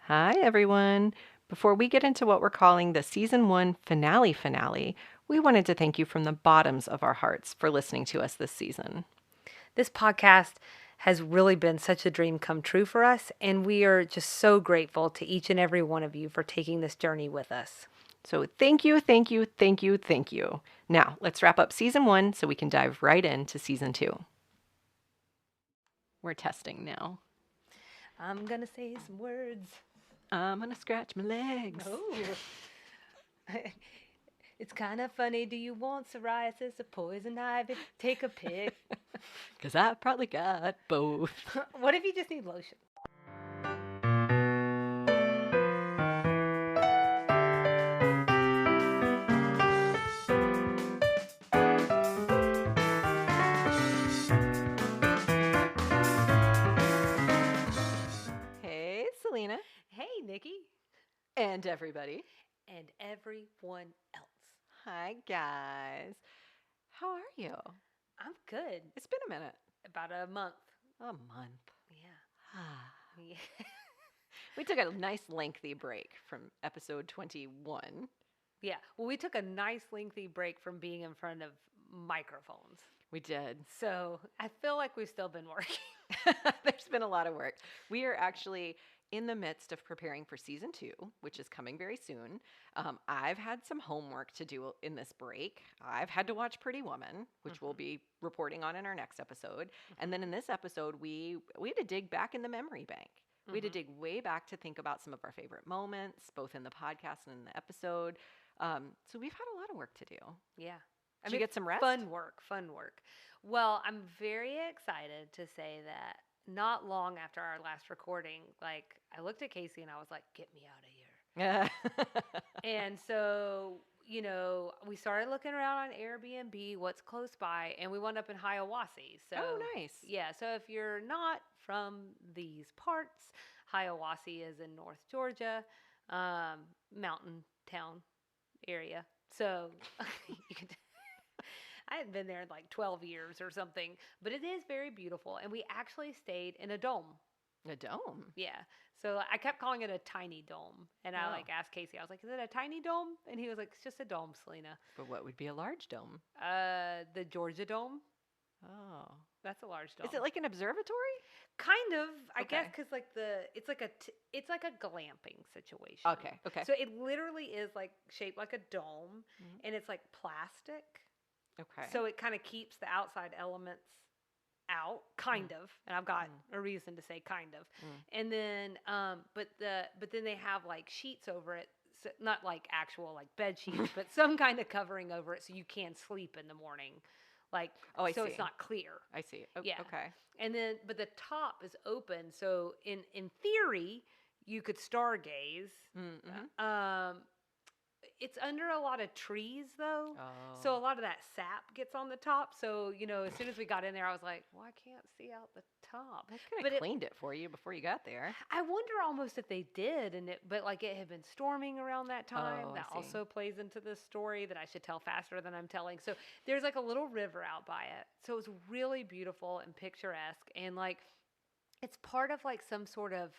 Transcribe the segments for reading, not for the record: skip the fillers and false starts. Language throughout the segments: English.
Hi, everyone. Before we get into what we're calling the season one finale, we wanted to thank you from the bottoms of our hearts for listening to us this season. This podcast has really been such a dream come true for us, and we are just so grateful to each and every one of you for taking this journey with us. So thank you, thank you, thank you, thank you. Now, let's wrap up season one so we can dive right into season two. We're testing now. I'm going to say some words. I'm gonna scratch my legs. Oh. It's kind of funny. Do you want psoriasis or poison ivy? Take a pick. Because I probably got both. What if you just need lotion? Hey, Selena. Hey, Nikki. And everybody. And everyone else. Hi, guys. How are you? I'm good. It's been a minute. About a month. A month. Yeah. Yeah. We took a nice lengthy break from episode 21. Yeah. Well, we took a nice lengthy break from being in front of microphones. We did. So I feel like we've still been working. There's been a lot of work. We are actually in the midst of preparing for season two, which is coming very soon. I've had some homework to do in this break. I've had to watch Pretty Woman, which we'll be reporting on in our next episode. And then in this episode, we had to dig back in the memory bank. We had to dig way back to think about some of our favorite moments, both in the podcast and in the episode. So we've had a lot of work to do. Yeah. Did you get some rest? Fun work. Well, I'm very excited to say that not long after our last recording, like I looked at Casey and I was like, get me out of here. And so, we started looking around on Airbnb, what's close by, and we wound up in Hiawassee. So, oh, nice. Yeah, so if you're not from these parts, Hiawassee is in North Georgia, mountain town area. So, you can. I hadn't been there in like 12 years or something, but it is very beautiful. And we actually stayed in a dome. A dome? Yeah. So I kept calling it a tiny dome. And I asked Casey, I was like, is it a tiny dome? And he was like, it's just a dome, Selena. But what would be a large dome? The Georgia Dome. Oh. That's a large dome. Is it like an observatory? Kind of, I Okay. guess, because like it's like a glamping situation. Okay. So it literally is like shaped like a dome, and it's like plastic. Okay. So it kind of keeps the outside elements out, kind of. And I've got a reason to say kind of. And then, but then they have like sheets over it, so not like actual like bed sheets, but some kind of covering over it so you can sleep in the morning. Like, I so see. it's not clear. I see. Yeah. Okay. And then, but the top is open, so in theory, you could stargaze. It's under a lot of trees, though. Oh. So a lot of that sap gets on the top. So, as soon as we got in there, I was like, well, I can't see out the top. They could have cleaned it for you before you got there. I wonder almost if they did. But like it had been storming around that time. That also plays into this story that I should tell faster than I'm telling. So there's like a little river out by it. So it was really beautiful and picturesque. And like, it's part of like some sort of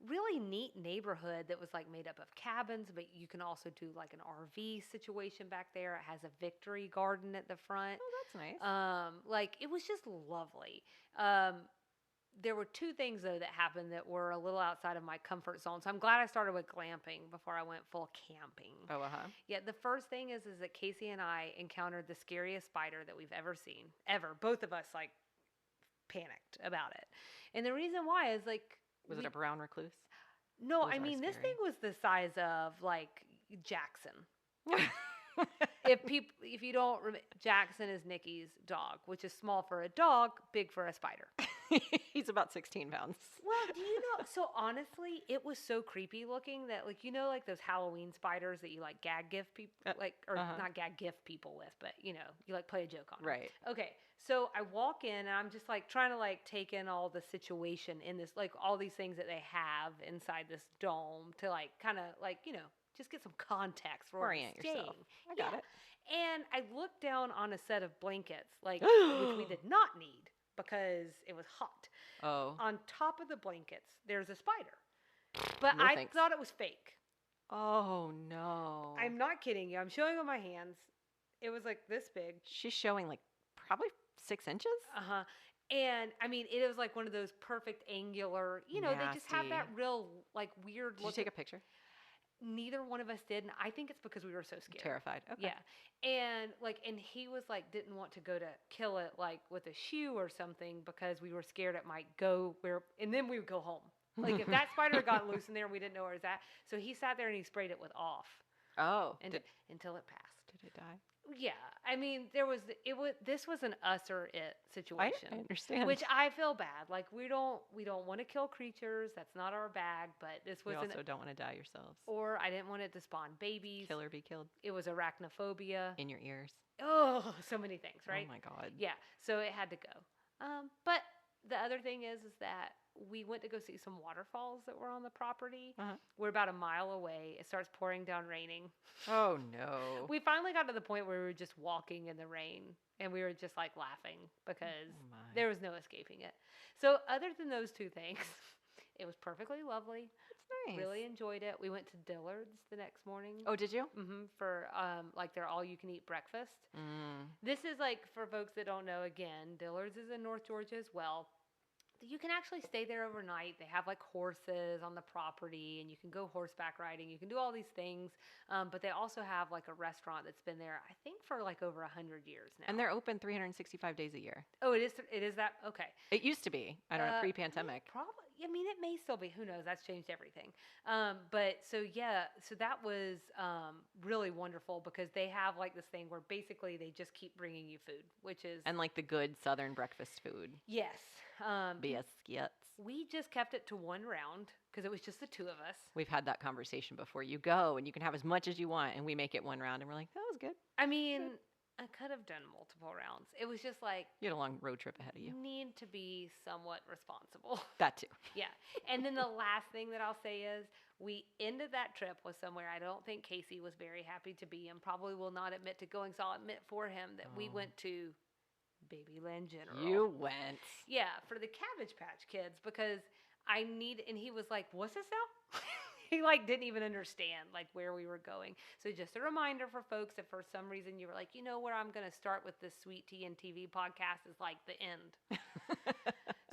really neat neighborhood that was like made up of cabins, but you can also do like an RV situation back there. It has a victory garden at the front. Oh, that's nice. Like it was just lovely. There were two things though that happened that were a little outside of my comfort zone. So I'm glad I started with glamping before I went full camping. Oh, Yeah, the first thing is that Casey and I encountered the scariest spider that we've ever seen. Ever. Both of us like panicked about it. And the reason why is like, was it a brown recluse? No, I mean, this thing was the size of like Jackson. If you don't remember, Jackson is Nikki's dog, which is small for a dog, big for a spider. He's about 16 pounds. Well, do you know? So honestly, it was so creepy looking that like like those Halloween spiders that you like gag gift people not gag gift people with, but you like play a joke on. Right. Okay. So I walk in and I'm just like trying to like take in all the situation in this, like all these things that they have inside this dome to like kind of like just get some context for orient yourself. I got it. And I looked down on a set of blankets, like which we did not need because it was hot. Oh. On top of the blankets, there's a spider. But No I thanks. thought it was fake. Oh, no. I'm not kidding you. I'm showing on my hands. It was like this big. She's showing like probably 6 inches. Uh-huh. And I mean, it was like one of those perfect angular, they just have that Nasty. real like weird Did you look. take a picture? Neither one of us did, and I think it's because we were so scared. Terrified. Okay. Yeah. And he was like didn't want to go to kill it like with a shoe or something because we were scared it might go where, and then we would go home. Like if that spider got loose in there and we didn't know where it was at. So he sat there and he sprayed it with off. Oh. Until it passed. Did it die? Yeah. I mean, this was an us or it situation. I understand. Which I feel bad. Like we don't want to kill creatures. That's not our bag, but this was You also don't want to die yourselves. or I didn't want it to spawn babies. Kill or be killed. It was arachnophobia. In your ears. Oh, so many things, right? Oh my God. Yeah. So it had to go. But the other thing is that we went to go see some waterfalls that were on the property. Uh-huh. We're about a mile away. It starts pouring down raining. Oh no. We finally got to the point where we were just walking in the rain and we were just like laughing because there was no escaping it. So other than those two things, it was perfectly lovely. It's nice. Really enjoyed it. We went to Dillard's the next morning. Oh, did you? Mm-hmm. For like their all-you-can-eat breakfast. Mm. This is like, for folks that don't know, again, Dillard's is in North Georgia as well. You can actually stay there overnight. They have like horses on the property and you can go horseback riding. You can do all these things. But they also have like a restaurant that's been there, I think, for like over 100 years now. And they're open 365 days a year. Oh, it is that? Okay. It used to be. I don't know, pre-pandemic. Probably. I mean, it may still be. Who knows? That's changed everything. But so that was really wonderful because they have like this thing where basically they just keep bringing you food, which is And like the good Southern breakfast food. yes. Biscuits. We just kept it to one round because it was just the two of us. We've had that conversation before. You go and you can have as much as you want, and we make it one round, and we're like, that was good. I mean, I could have done multiple rounds. It was just like You had a long road trip ahead of you. need to be somewhat responsible. That too. Yeah. And then the last thing that I'll say is we ended that trip with somewhere I don't think Casey was very happy to be and probably will not admit to going. So I'll admit for him that we went to Babyland General. You went. Yeah, for the Cabbage Patch Kids because and he was like, what's this now? He like didn't even understand like where we were going. So just a reminder for folks if for some reason you were like, where I'm going to start with this Sweet Tea and TV podcast is like the end.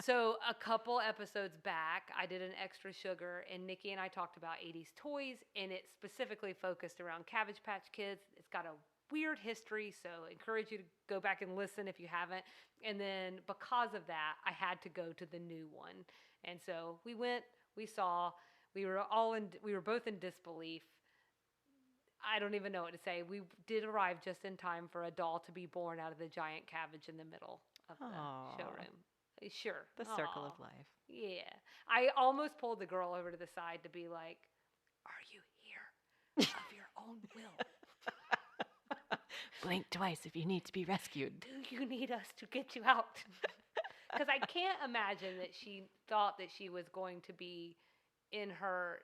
So a couple episodes back, I did an extra sugar and Nikki and I talked about 80s toys and it specifically focused around Cabbage Patch Kids. It's got a weird history, so I encourage you to go back and listen if you haven't. And then because of that, I had to go to the new one. And so we went, we saw, we were both in disbelief. I don't even know what to say. We did arrive just in time for a doll to be born out of the giant cabbage in the middle of the showroom. Sure. The circle of life. Yeah. I almost pulled the girl over to the side to be like, are you here of your own will? Blink twice if you need to be rescued. Do you need us to get you out? Because I can't imagine that she thought that she was going to be in her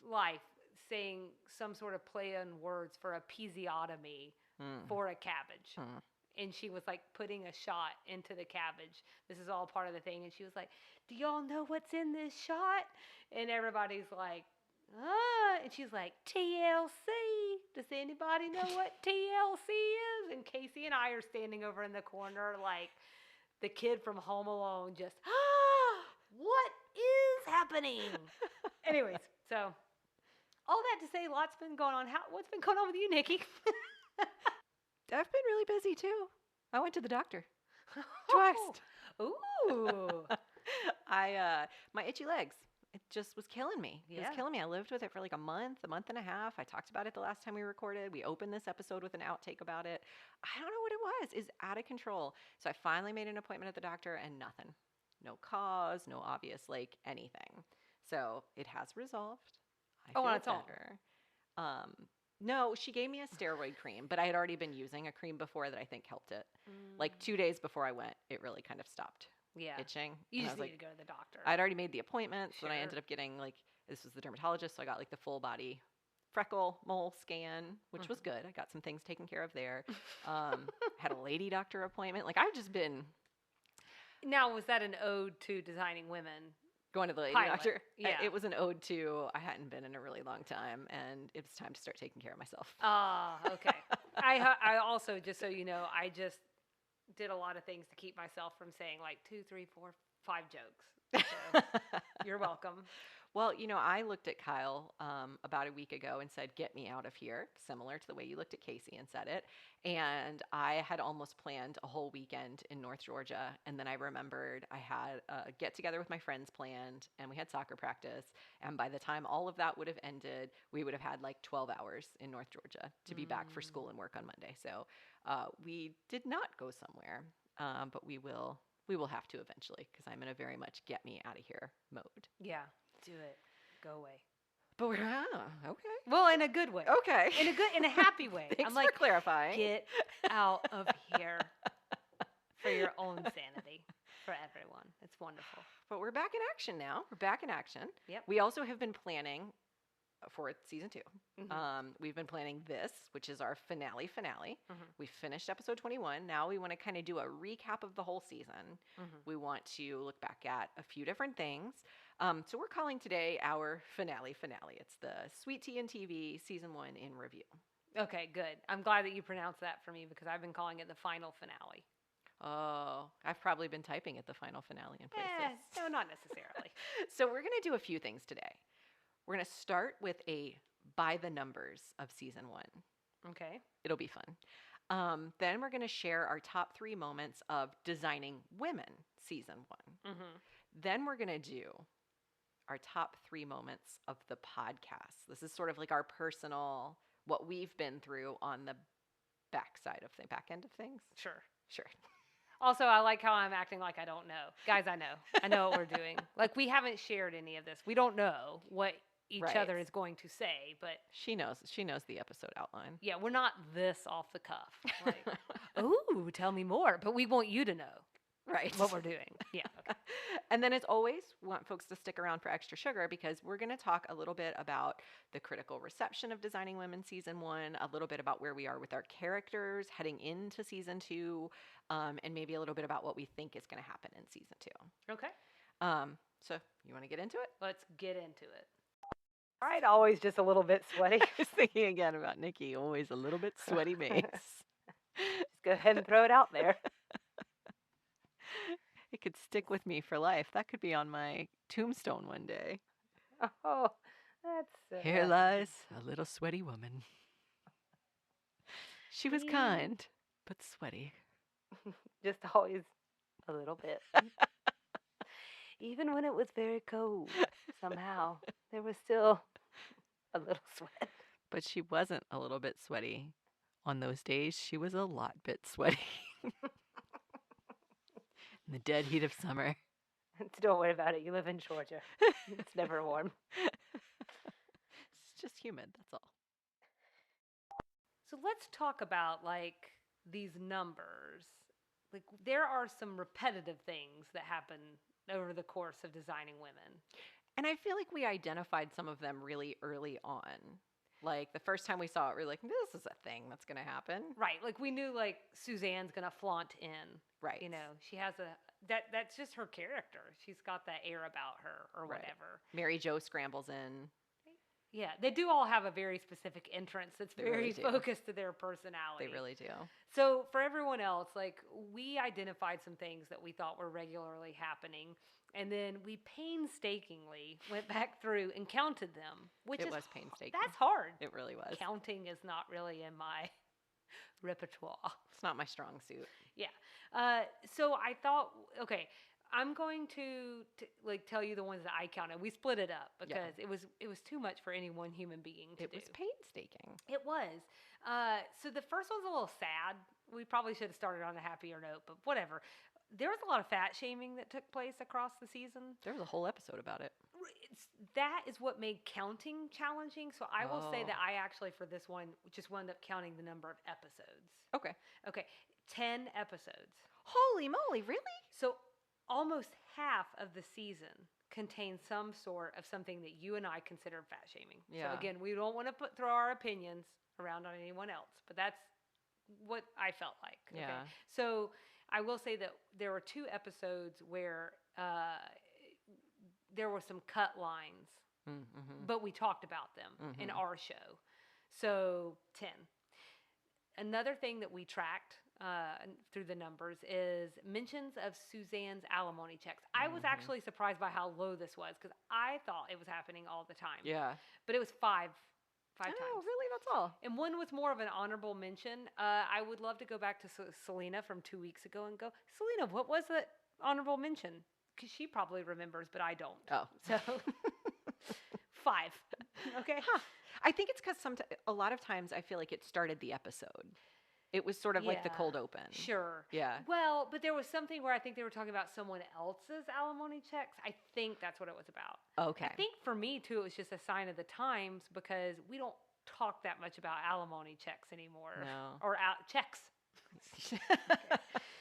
life saying some sort of play on words for episiotomy for a cabbage. And she was like putting a shot into the cabbage. This is all part of the thing. And she was like, do y'all know what's in this shot? And everybody's like, and she's like, TLC. Does anybody know what TLC is? And Casey and I are standing over in the corner like the kid from Home Alone just, what is happening? Anyways, so all that to say, lots been going on. What's been going on with you, Nikki? I've been really busy too. I went to the doctor twice. Ooh. My itchy legs. It just was killing me. It was killing me. I lived with it for like a month and a half. I talked about it the last time we recorded. We opened this episode with an outtake about it. I don't know what it was. It's out of control. So I finally made an appointment at the doctor and nothing. No cause, no obvious like anything. So it has resolved. I feel better. No, she gave me a steroid cream, but I had already been using a cream before that I think helped it. Like 2 days before I went, it really kind of stopped itching. You just need to go to the doctor. I'd already made the appointment, so then I ended up getting this was the dermatologist, so I got like the full body freckle mole scan, which was good. I got some things taken care of there. Had a lady doctor appointment. Like I've just been. Now, was that an ode to designing women? Going to the lady pilot. doctor. Yeah. It was an ode to I hadn't been in a really long time, and it was time to start taking care of myself. Ah, okay. I also, just so you know, I just did a lot of things to keep myself from saying like 2, 3, 4, 5 jokes. So you're welcome. Well, I looked at Kyle about a week ago and said, "Get me out of here," similar to the way you looked at Casey and said it. And I had almost planned a whole weekend in North Georgia. And then I remembered I had a get together with my friends planned, and we had soccer practice. And by the time all of that would have ended, we would have had like 12 hours in North Georgia to be back for school and work on Monday. So we did not go somewhere, but we will have to eventually, because I'm in a very much get me out of here mode. Yeah, do it. Go away. But we're okay. Well, in a good way. Okay. In a happy way. Thanks I'm like, for clarifying. Get out of here for your own sanity, for everyone. It's wonderful. But we're back in action now. We're back in action. Yep. We also have been planning for season 2. Mm-hmm. We've been planning this, which is our finale. Mm-hmm. We finished episode 21. Now we want to kind of do a recap of the whole season. Mm-hmm. We want to look back at a few different things. So we're calling today our finale. It's the Sweet Tea and TV season 1 in review. Okay, good. I'm glad that you pronounced that for me, because I've been calling it the final finale. Oh, I've probably been typing it the final finale in places. No, not necessarily. So we're going to do a few things today. We're going to start with a by the numbers of season 1. Okay. It'll be fun. Then we're going to share our top 3 moments of Designing Women season 1. Mm-hmm. Then we're going to do our top 3 moments of the podcast. This is sort of like our personal, what we've been through on the back end of things. Sure. Also, I like how I'm acting like I don't know. Guys, I know what we're doing. Like, we haven't shared any of this. We don't know what each other is going to say, but she knows the episode outline. Yeah, we're not this off the cuff. Like, ooh, tell me more. But we want you to know. Right. What we're doing. Yeah. Okay. And then, as always, we want folks to stick around for extra sugar, because we're going to talk a little bit about the critical reception of Designing Women season 1, a little bit about where we are with our characters heading into season 2, and maybe a little bit about what we think is going to happen in season 2. Okay. So you want to get into it? Let's get into it. All right, always just a little bit sweaty. I was thinking again about Nikki, always a little bit sweaty Mace. Just go ahead and throw it out there. It could stick with me for life. That could be on my tombstone one day. Oh, that's... Here lies a little sweaty woman. She was kind, but sweaty. Just always a little bit. Even when it was very cold, somehow, there was still a little sweat. But she wasn't a little bit sweaty. On those days, she was a lot bit sweaty. In the dead heat of summer. Don't worry about it. You live in Georgia. It's never warm. It's just humid, that's all. So let's talk about, like, these numbers. Like, there are some repetitive things that happen over the course of Designing Women. And I feel like we identified some of them really early on. Like, the first time we saw it, we were like, this is a thing that's going to happen. Right. Like, we knew, like, Suzanne's going to flaunt in. Right. You know, she has that's just her character. She's got that air about her or whatever. Mary Jo scrambles in. Yeah. They do all have a very specific entrance that's very focused to their personality. They really do. So for everyone else, like, we identified some things that we thought were regularly happening. And then we painstakingly went back through and counted them, which was painstaking. That's hard. It really was. Counting is not really in my repertoire. It's not my strong suit. Yeah. So I thought, okay, I'm going to like tell you the ones that I counted. We split it up because it was too much for any one human being to do. It was painstaking. It was. So the first one's a little sad. We probably should have started on a happier note, but whatever. There was a lot of fat shaming that took place across the season. There was a whole episode about it. That is what made counting challenging. So I will say that I actually, for this one, just wound up counting the number of episodes. Okay. 10 episodes. Holy moly, really? So almost half of the season contains some sort of something that you and I consider fat shaming. Yeah. So again, we don't want to throw our opinions around on anyone else, but that's what I felt like. Okay? Yeah. So I will say that there were 2 episodes where there were some cut lines, Mm-hmm. but we talked about them in Mm-hmm. our show. So 10. Another thing that we tracked through the numbers is mentions of Suzanne's alimony checks. I was Mm-hmm. actually surprised by how low this was because I thought it was happening all the time. Yeah. But it was five Oh, times. really? That's all? And one was more of an honorable mention. I would love to go back to Selena from 2 weeks ago and go, Selena, what was the honorable mention? Because she probably remembers, but I don't. Oh. So 5. Okay. Huh. I think it's because a lot of times I feel like it started the episode. It was sort of like the Yeah, cold open. Sure. Yeah. Well, but there was something where I think they were talking about someone else's alimony checks. I think that's what it was about. Okay. I think for me, too, it was just a sign of the times because we don't talk that much about alimony checks anymore. No. Or checks.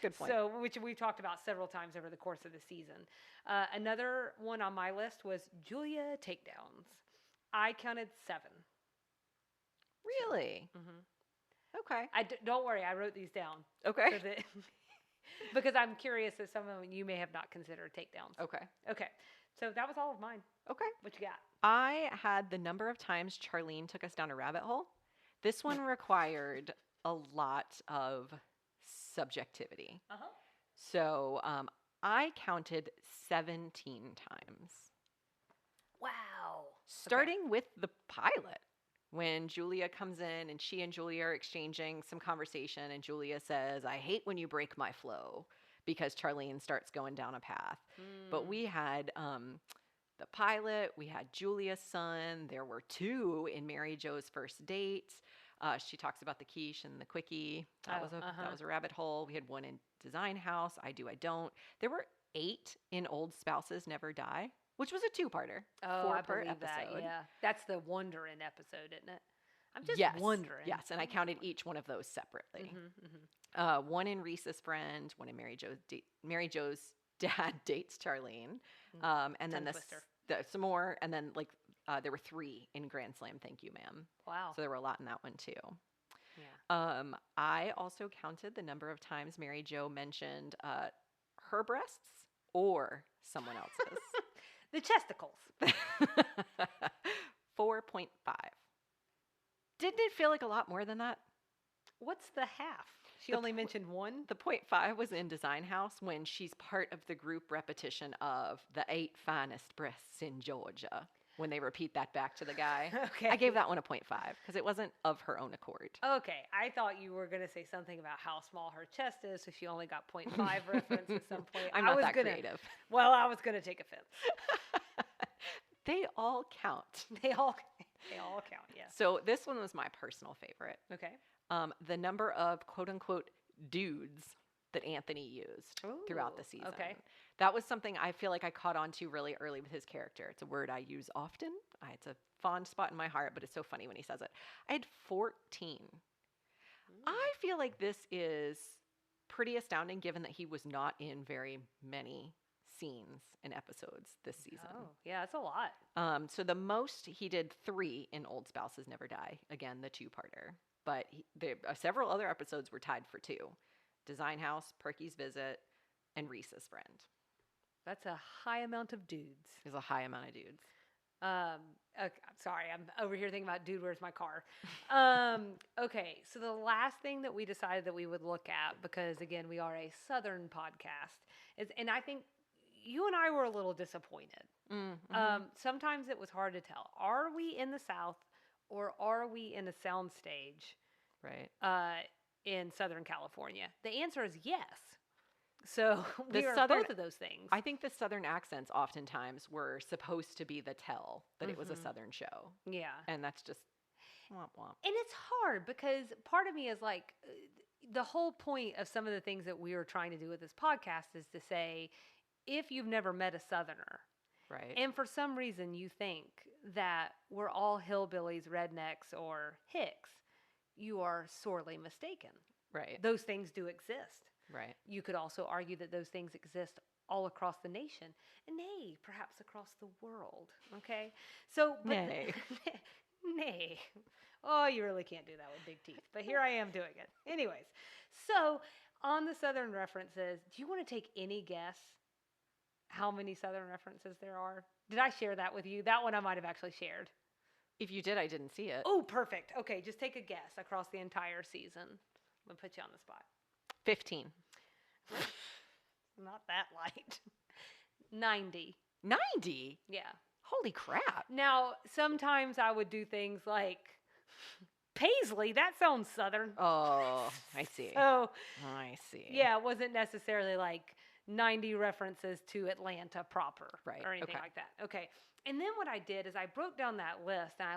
Good point. So, which we've talked about several times over the course of the season. Another one on my list was Julia takedowns. I counted 7. Really? Mm-hmm. Okay. Don't worry, I wrote these down. Okay. So that because I'm curious if some of them you may have not considered takedowns. Okay. Okay. So that was all of mine. Okay. What you got? I had the number of times Charlene took us down a rabbit hole. This one required a lot of subjectivity. Uh-huh. So I counted 17 times. Wow. Starting with the pilot. When Julia comes in and she and Julia are exchanging some conversation, and Julia says, I hate when you break my flow, because Charlene starts going down a path. But we had the pilot, we had Julia's son, there were 2 in Mary Jo's first date. She talks about the quiche and the quickie. That was a rabbit hole. We had 1 in Design House, I Do, I Don't. There were 8 in Old Spouses Never Die, which was a 2-parter. Oh, 4 I per believe episode. that. Yeah, that's the wondering episode, isn't it? I'm just Yes. wondering. Yes, and I counted each one of those separately. Mm-hmm, mm-hmm. 1 in Reese's Friend, 1 in Mary Jo's dad dates Charlene, and then some more, and then there were 3 in Grand Slam Thank You, Ma'am. Wow. So there were a lot in that one too. Yeah. I also counted the number of times Mary Jo mentioned her breasts or someone else's. The chesticles. 4.5. Didn't it feel like a lot more than that? What's the half? She only mentioned 1? The 0.5 was in Design House when she's part of the group repetition of the 8 finest breasts in Georgia. When they repeat that back to the guy. Okay. I gave that one a 0.5 because it wasn't of her own accord. Okay. I thought you were going to say something about how small her chest is, so she only got 0.5 reference at some point. I'm not that creative. Well, I was going to take offense. They all count. They all count, yes. So this one was my personal favorite. Okay. The number of quote-unquote dudes that Anthony used throughout the season. Okay. That was something I feel like I caught on to really early with his character. It's a word I use often. It's a fond spot in my heart, but it's so funny when he says it. I had 14. I feel like this is pretty astounding given that he was not in very many scenes and episodes this season. Oh, yeah, that's a lot. So the most, he did 3 in Old Spouses Never Die. Again, the 2-parter. But several other episodes were tied for 2. Design House, Perky's Visit, and Reese's Friend. That's a high amount of dudes. There's a high amount of dudes. Okay, I'm sorry, I'm over here thinking about, dude, where's my car? Okay, so the last thing that we decided that we would look at, because again, we are a Southern podcast, and I think you and I were a little disappointed. Mm-hmm. Sometimes it was hard to tell. Are we in the South or are we in a soundstage? Right. In Southern California? The answer is yes. So we are both of those things. I think the Southern accents oftentimes were supposed to be the tell that it was a Southern show. Yeah. And that's just womp womp. And it's hard because part of me is like, the whole point of some of the things that we are trying to do with this podcast is to say, if you've never met a Southerner, right, and for some reason you think that we're all hillbillies, rednecks, or hicks, you are sorely mistaken. Right. Those things do exist. Right. You could also argue that those things exist all across the nation, and nay, perhaps across the world. Okay? So, but nay. Nay. Oh, you really can't do that with big teeth. But here I am doing it. Anyways, so on the Southern references, do you want to take any guess how many Southern references there are? Did I share that with you? That one I might have actually shared. If you did, I didn't see it. Oh, perfect. Okay, just take a guess across the entire season. I'm going to put you on the spot. 15. Not that light. 90. 90? Yeah. Holy crap. Now, sometimes I would do things like Paisley. That sounds Southern. Oh, I see. So, I see. yeah, it wasn't necessarily like 90 references to Atlanta proper or anything like that. Okay. And then what I did is I broke down that list and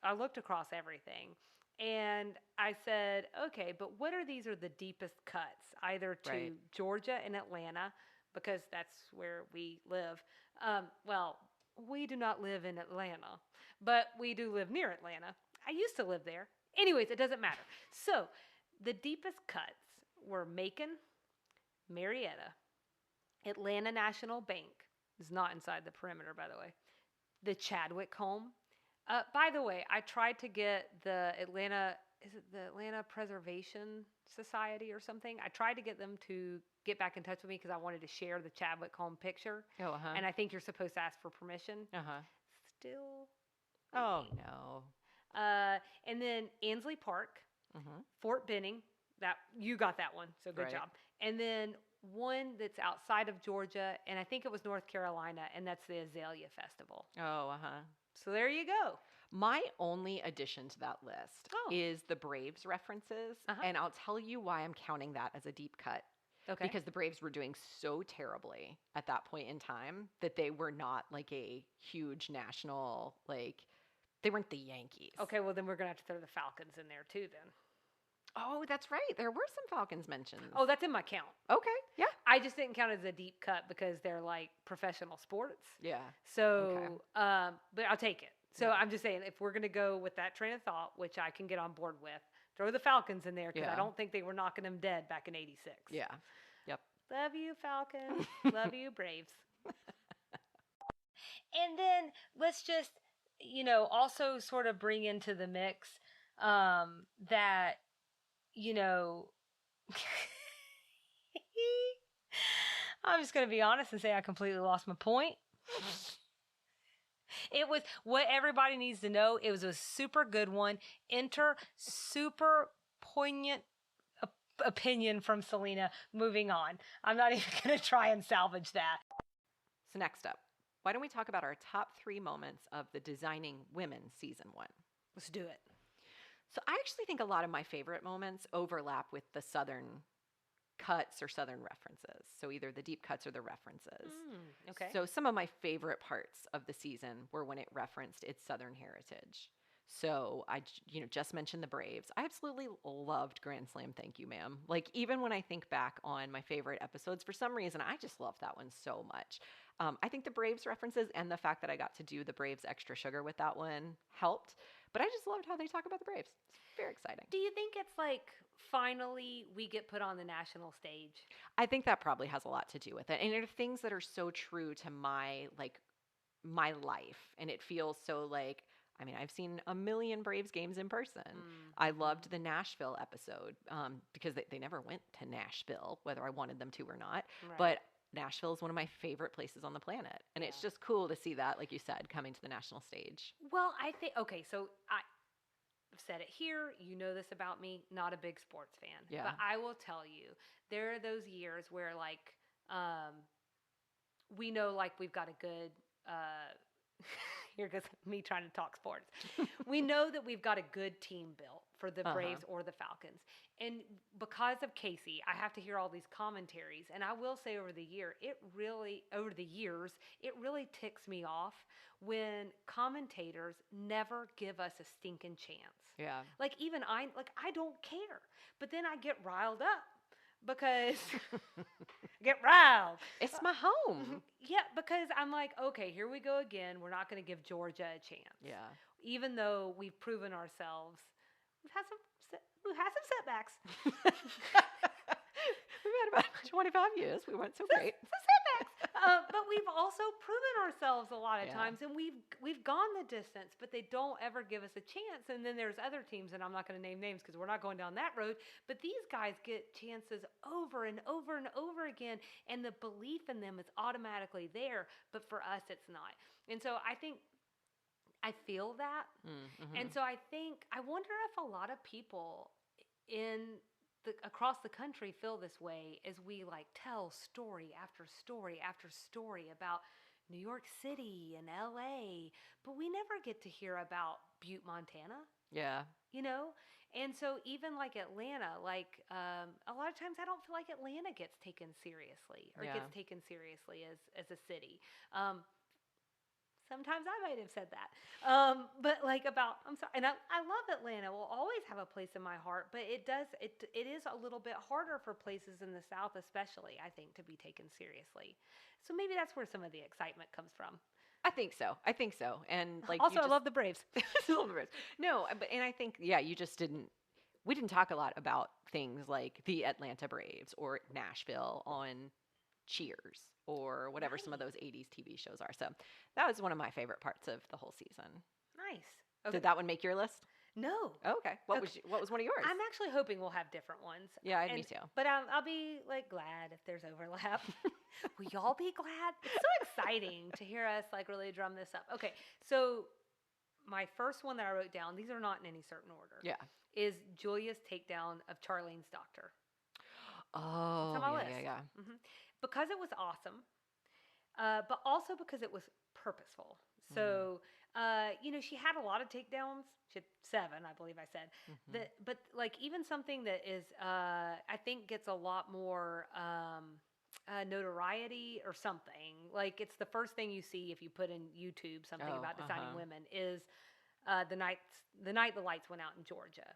I looked across everything. And I said, okay, but what are the deepest cuts, either to Georgia and Atlanta, because that's where we live. Well, we do not live in Atlanta, but we do live near Atlanta. I used to live there. Anyways, it doesn't matter. So the deepest cuts were Macon, Marietta, Atlanta National Bank is not inside the perimeter, by the way. The Chadwick home. By the way, I tried to get the Atlanta Preservation Society or something. I tried to get them to get back in touch with me because I wanted to share the Chadwick home picture. Oh, uh-huh. And I think you're supposed to ask for permission. Uh-huh. Still. Oh, no. And then Ansley Park, Mm-hmm. Fort Benning. That you got that one, so good job. And then one that's outside of Georgia, and I think it was North Carolina, and that's the Azalea Festival. Oh, uh-huh. So there you go. My only addition to that list is the Braves references, and I'll tell you why I'm counting that as a deep cut. Okay. Because the Braves were doing so terribly at that point in time that they were not like a huge national, like, they weren't the Yankees. Okay, well, then we're going to have to throw the Falcons in there too then. Oh, that's right. There were some Falcons mentions. Oh, that's in my count. Okay, yeah. I just didn't count it as a deep cut because they're like professional sports. Yeah. So, but I'll take it. So I'm just saying, if we're going to go with that train of thought, which I can get on board with, throw the Falcons in there because I don't think they were knocking them dead back in '86. Yeah. Yep. Love you, Falcons. Love you, Braves. And then let's just, also sort of bring into the mix that, I'm just going to be honest and say I completely lost my point. It was what everybody needs to know. It was a super good one. Enter super poignant opinion from Selena. Moving on. I'm not even going to try and salvage that. So next up, why don't we talk about our top 3 moments of the Designing Women Season 1? Let's do it. So I actually think a lot of my favorite moments overlap with the Southern cuts or Southern references. So either the deep cuts or the references. Okay. So some of my favorite parts of the season were when it referenced its Southern heritage. So I, just mentioned the Braves. I absolutely loved Grand Slam Thank You, Ma'am. Like, even when I think back on my favorite episodes, for some reason, I just love that one so much. I think the Braves references and the fact that I got to do the Braves Extra Sugar with that one helped. But I just loved how they talk about the Braves. It's very exciting. Do you think it's like finally we get put on the national stage? I think that probably has a lot to do with it. And there are things that are so true to my life. And it feels so like, I've seen a million Braves games in person. I loved the Nashville episode because they never went to Nashville, whether I wanted them to or not. Right. But Nashville is one of my favorite places on the planet. And it's just cool to see that, like you said, coming to the national stage. Well, I think, okay, so I've said it here. You know this about me, not a big sports fan. Yeah. But I will tell you, there are those years where, like, we know, like, we've got a good, here goes me trying to talk sports. We know that we've got a good team built for the Braves or the Falcons. And because of Casey, I have to hear all these commentaries. And I will say over the years, it really ticks me off when commentators never give us a stinking chance. Yeah. Like, even I don't care. But then I get riled up because get riled. It's my home. Yeah, because I'm like, okay, here we go again. We're not going to give Georgia a chance. Yeah. Even though we've proven ourselves, we've had some setbacks. We've had about 25 years. We weren't so great. Some setbacks. But we've also proven ourselves a lot of times, and we've gone the distance, but they don't ever give us a chance. And then there's other teams, and I'm not going to name names because we're not going down that road, but these guys get chances over and over and over again, and the belief in them is automatically there, but for us, it's not. And so I think I feel that. Mm-hmm. And so I wonder if a lot of people in across the country feel this way as we like tell story after story after story about New York City and LA, but we never get to hear about Butte, Montana. Yeah. You know? And so even like Atlanta, like a lot of times I don't feel like Atlanta gets taken seriously or gets taken seriously as a city. Sometimes I might have said that. But like I'm sorry, and I love Atlanta. Will always have a place in my heart, but it is a little bit harder for places in the South, especially, I think, to be taken seriously. So maybe that's where some of the excitement comes from. I think so. And like also, I love the Braves. No, and I think you just didn't. We didn't talk a lot about things like the Atlanta Braves or Nashville on Cheers or whatever some of those 80s TV shows are. So that was one of my favorite parts of the whole season. Nice. Okay. Did that one make your list? No. Oh, okay. What was one of yours? I'm actually hoping we'll have different ones. Yeah, me too. But I'll be like glad if there's overlap. Will y'all be glad? It's so exciting to hear us like really drum this up. Okay, so my first one that I wrote down, these are not in any certain order. Yeah. Is Julia's takedown of Charlene's doctor. Oh, it's on my list. Yeah. Mm-hmm. Because it was awesome, but also because it was purposeful. So, she had a lot of takedowns. She had 7, I believe I said. Mm-hmm. But like even something that is, I think gets a lot more notoriety or something. Like it's the first thing you see if you put in YouTube something about designing women is the night the lights went out in Georgia.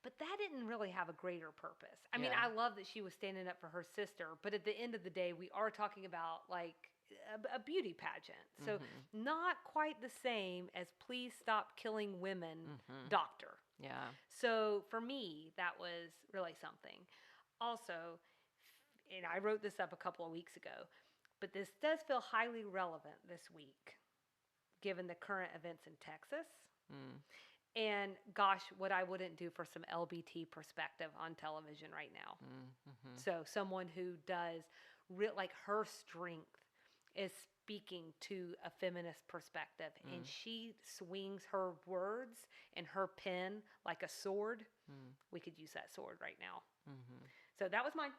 But that didn't really have a greater purpose. I mean, I love that she was standing up for her sister, but at the end of the day, we are talking about like a beauty pageant. So not quite the same as Please Stop Killing Women, Doctor. Yeah. So for me, that was really something. Also, and I wrote this up a couple of weeks ago, but this does feel highly relevant this week, given the current events in Texas. And gosh, what I wouldn't do for some LBT perspective on television right now. So someone who does like her strength is speaking to a feminist perspective, and she swings her words and her pen like a sword. We could use that sword right now. So that was mine.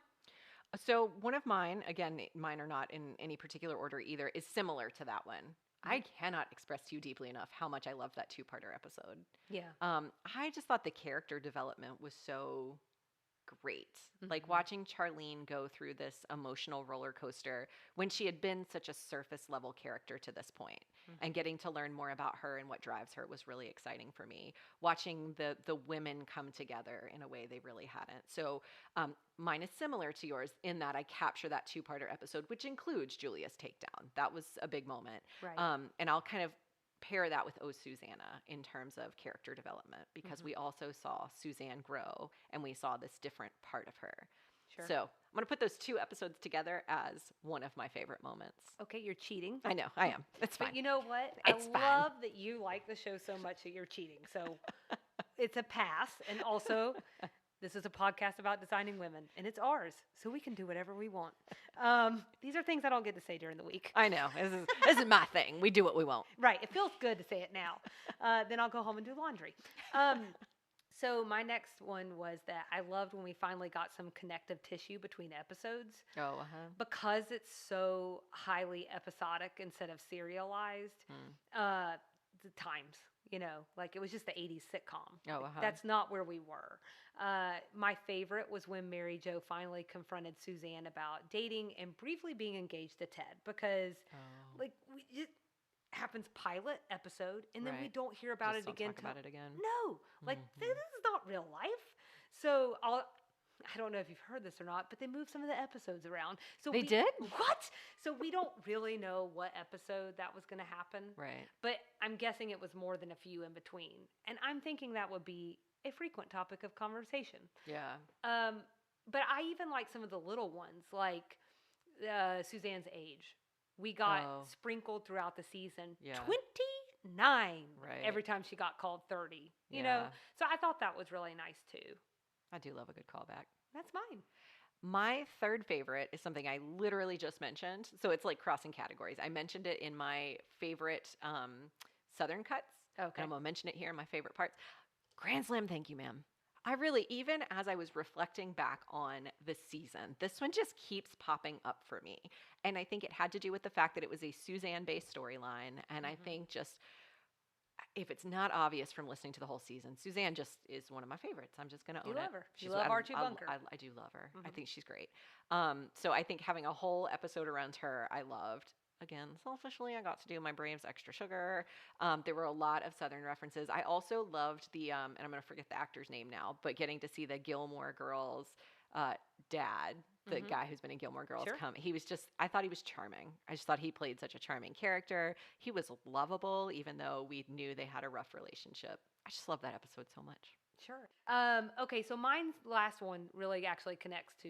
So one of mine, again, mine are not in any particular order either, is similar to that one. I cannot express to you deeply enough how much I loved that 2-parter episode. Yeah. I just thought the character development was so great. Like watching Charlene go through this emotional roller coaster when she had been such a surface level character to this point, and getting to learn more about her and what drives her was really exciting for me. Watching the women come together in a way they really hadn't. So mine is similar to yours in that I capture that 2-parter episode, which includes Julia's takedown. That was a big moment. Right. And I'll kind of pair that with Susanna in terms of character development, because we also saw Suzanne grow and we saw this different part of her. Sure. So I'm going to put those 2 episodes together as one of my favorite moments. Okay, you're cheating. I know, I am. It's fine. But you know what? It's I love that you like the show so much that you're cheating. So it's a pass. And also, this is a podcast about designing women, and it's ours, so we can do whatever we want. These are things I don't get to say during the week. I know. This is my thing. We do what we want. Right. It feels good to say it now. Then I'll go home and do laundry. So my next one was that I loved when we finally got some connective tissue between episodes. Oh, Because it's so highly episodic instead of serialized. The times, like it was just the 80s sitcom. Oh, That's not where we were. My favorite was when Mary Jo finally confronted Suzanne about dating and briefly being engaged to Ted, because it happens pilot episode and then we don't hear about it again. No, like this is not real life. So I don't know if you've heard this or not, but they moved some of the episodes around. So they did? What? So we don't really know what episode that was going to happen. Right. But I'm guessing it was more than a few in between. And I'm thinking that would be a frequent topic of conversation. Yeah. But I even like some of the little ones, like Suzanne's age. We got sprinkled throughout the season. Yeah. 29 every time she got called 30. You know? So I thought that was really nice too. I do love a good callback. That's mine. My third favorite is something I literally just mentioned. So it's like crossing categories. I mentioned it in my favorite Southern cuts. Okay. And I'm going to mention it here in my favorite parts. Grand Slam, thank you, ma'am. I really, even as I was reflecting back on the season, this one just keeps popping up for me. And I think it had to do with the fact that it was a Suzanne based storyline. And I think just if it's not obvious from listening to the whole season, Suzanne just is one of my favorites. I'm just going to You own it. love her. You love Archie Bunker. I do love her. I think she's great. So I think having a whole episode around her, I loved. Again, selfishly, I got to do my Braves Extra Sugar. There were a lot of Southern references. I also loved the, and I'm going to forget the actor's name now, but getting to see the Gilmore Girls dad, the guy who's been in Gilmore Girls, Sure. come. He was just, I thought he was charming. I just thought he played such a charming character. He was lovable, even though we knew they had a rough relationship. I just love that episode so much. Sure. Okay, so mine's last one really actually connects to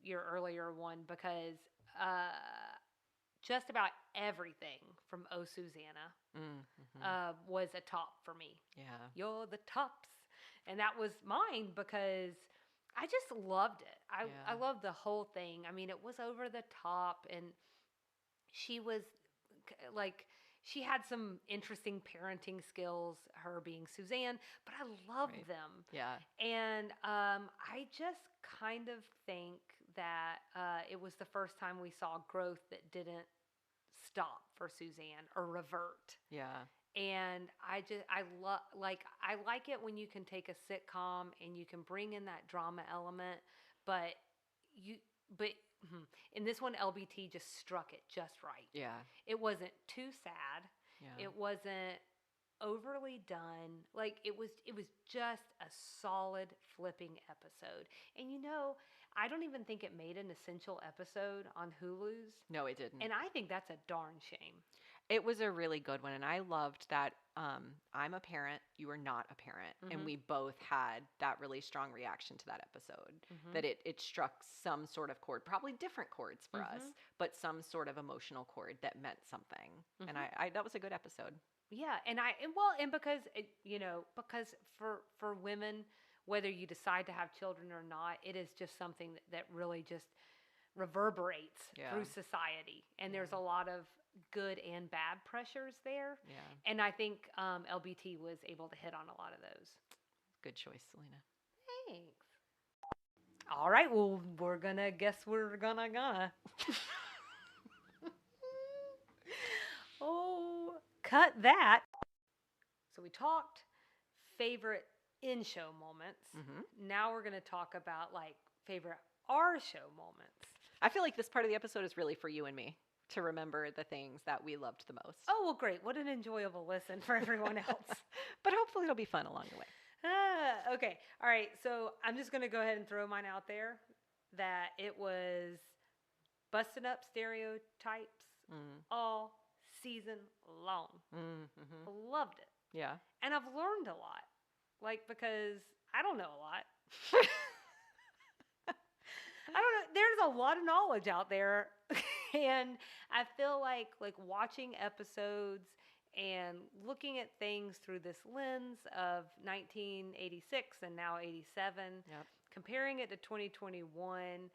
your earlier one because just about everything from Oh Susanna was a top for me. Yeah. You're the tops. And that was mine because I just loved it. I loved the whole thing. I mean, it was over the top, and she was like, she had some interesting parenting skills, her being Suzanne, but I loved them. Yeah. And I just kind of think that it was the first time we saw growth that didn't stop for Suzanne or revert. Yeah. And I like it when you can take a sitcom and you can bring in that drama element, but in this one LBT just struck it just right. Yeah. It wasn't too sad. Yeah. It wasn't overly done. Like it was just a solid flipping episode. And I don't even think it made an essential episode on Hulu's. No, it didn't. And I think that's a darn shame. It was a really good one, and I loved that I'm a parent, you are not a parent, and we both had that really strong reaction to that episode, that it struck some sort of chord, probably different chords for us, but some sort of emotional chord that meant something, and I that was a good episode. Yeah, and because because for women, whether you decide to have children or not, it is just something that really just reverberates through society, and there's a lot of good and bad pressures there. Yeah. And I think LBT was able to hit on a lot of those. Good choice, Selena. Thanks. All right, well, we're gonna oh, cut that. So we talked favorite in-show moments. Now we're gonna talk about like favorite our-show moments. I feel like this part of the episode is really for you and me to remember the things that we loved the most. Oh, well, great. What an enjoyable listen for everyone else. But hopefully it'll be fun along the way. Okay. All right. So I'm just going to go ahead and throw mine out there that it was busting up stereotypes all season long. Loved it. Yeah. And I've learned a lot. Like, because I don't know a lot. I don't know. There's a lot of knowledge out there. And I feel like watching episodes and looking at things through this lens of 1986 and now 87, comparing it to 2021,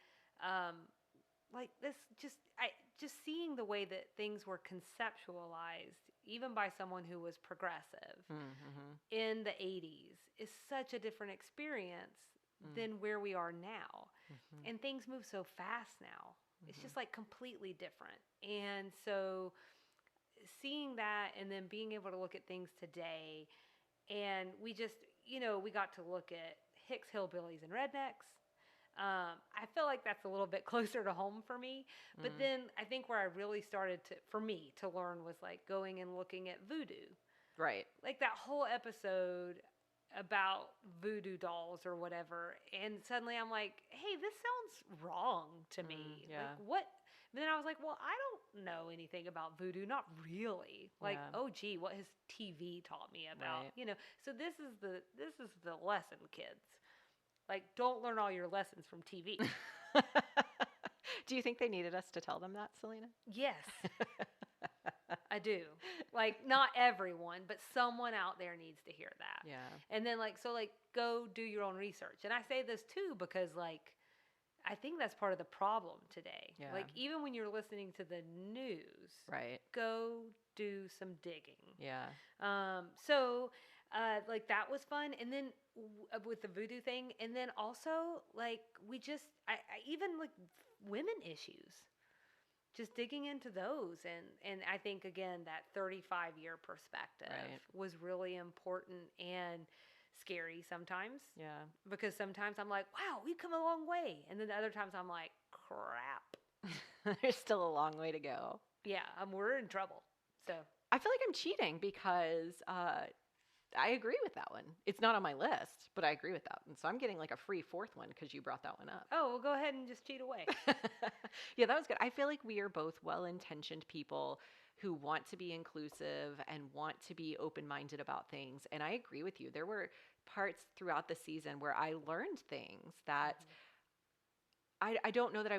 like this just seeing the way that things were conceptualized, even by someone who was progressive in the 80s, is such a different experience than where we are now. And things move so fast now. It's just like completely different. And so seeing that and then being able to look at things today, and we just, we got to look at Hicks Hillbillies and Rednecks. I feel like that's a little bit closer to home for me. But then I think where I really started for me to learn was like going and looking at voodoo. Right. Like that whole episode about voodoo dolls or whatever, and suddenly I'm like, hey, this sounds wrong to me. Like what? And then I was like, well, I don't know anything about voodoo, not really. Like, oh gee, what has TV taught me about? So this is the lesson, kids. Like, don't learn all your lessons from TV. Do you think they needed us to tell them that, Selena? Yes. I do. Like, not everyone, but someone out there needs to hear that. Yeah. And then, go do your own research. And I say this, too, because, I think that's part of the problem today. Yeah. Like, even when you're listening to the news, Right. go do some digging. Yeah. So, like, that was fun. And then with the voodoo thing, and then also, like, I even, like, women issues. Just digging into those, and I think, again, that 35-year perspective was really important and scary sometimes. Yeah. Because sometimes I'm like, wow, we've come a long way. And then other times I'm like, crap. There's still a long way to go. Yeah, we're in trouble. So I feel like I'm cheating because I agree with that one. It's not on my list, but I agree with that. And so I'm getting like a free fourth one because you brought that one up. Oh, well, go ahead and just cheat away. Yeah, that was good. I feel like we are both well-intentioned people who want to be inclusive and want to be open-minded about things. And I agree with you. There were parts throughout the season where I learned things that I don't know that I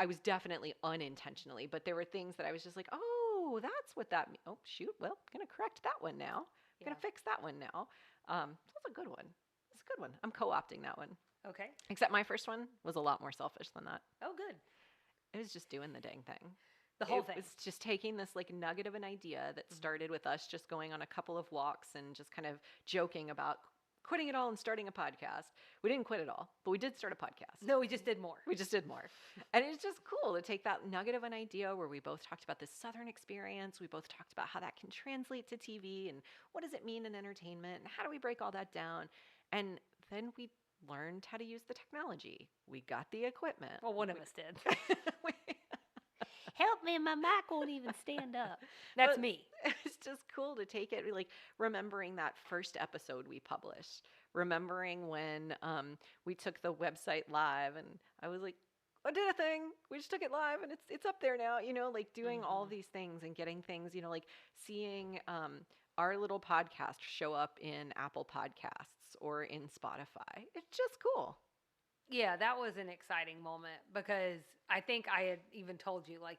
was definitely unintentionally, but there were things that I was just like, oh, that's what that means. Oh, shoot. Well, I'm going to correct that one now. I'm going to fix that one now. That's a good one. That's a good one. I'm co-opting that one. Okay. Except my first one was a lot more selfish than that. Oh, good. It was just doing the dang thing. The whole thing. It was just taking this like nugget of an idea that started with us just going on a couple of walks and just kind of joking about quitting it all and starting a podcast. We didn't quit it all, but we did start a podcast. No, we just did more. We just did more. And it's just cool to take that nugget of an idea where we both talked about this Southern experience. We both talked about how that can translate to TV and what does it mean in entertainment and how do we break all that down. And then we learned how to use the technology. We got the equipment. Well, one of us did. Help me, my mic won't even stand up. That's me. It's just cool to take it, like remembering that first episode we published, remembering when we took the website live and I was like, I did a thing. We just took it live and it's up there now, like doing all these things and getting things, like seeing our little podcast show up in Apple Podcasts or in Spotify. It's just cool. Yeah, that was an exciting moment because I think I had even told you I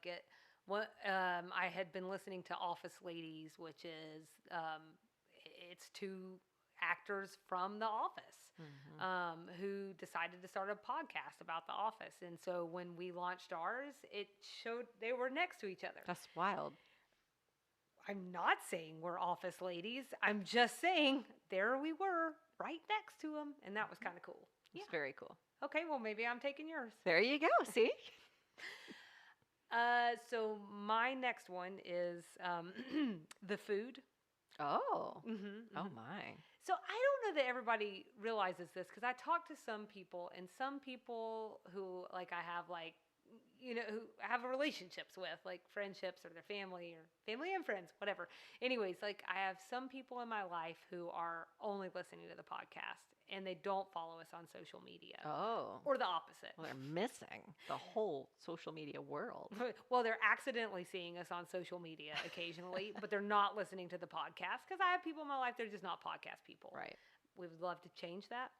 had been listening to Office Ladies, which is it's two actors from The Office who decided to start a podcast about The Office. And so when we launched ours, it showed they were next to each other. That's wild. I'm not saying we're Office Ladies. I'm just saying there we were right next to them. And that was kind of cool. It's very cool. Okay, well, maybe I'm taking yours. There you go. See? So my next one is the food. Oh. Oh, my. So I don't know that everybody realizes this because I talk to some people and some people who I have who have relationships with, like friendships or their family and friends, whatever. Anyways, I have some people in my life who are only listening to the podcast and they don't follow us on social media. Oh. Or the opposite. Well, they're missing the whole social media world. Well, they're accidentally seeing us on social media occasionally, but they're not listening to the podcast because I have people in my life, they're just not podcast people. Right. We would love to change that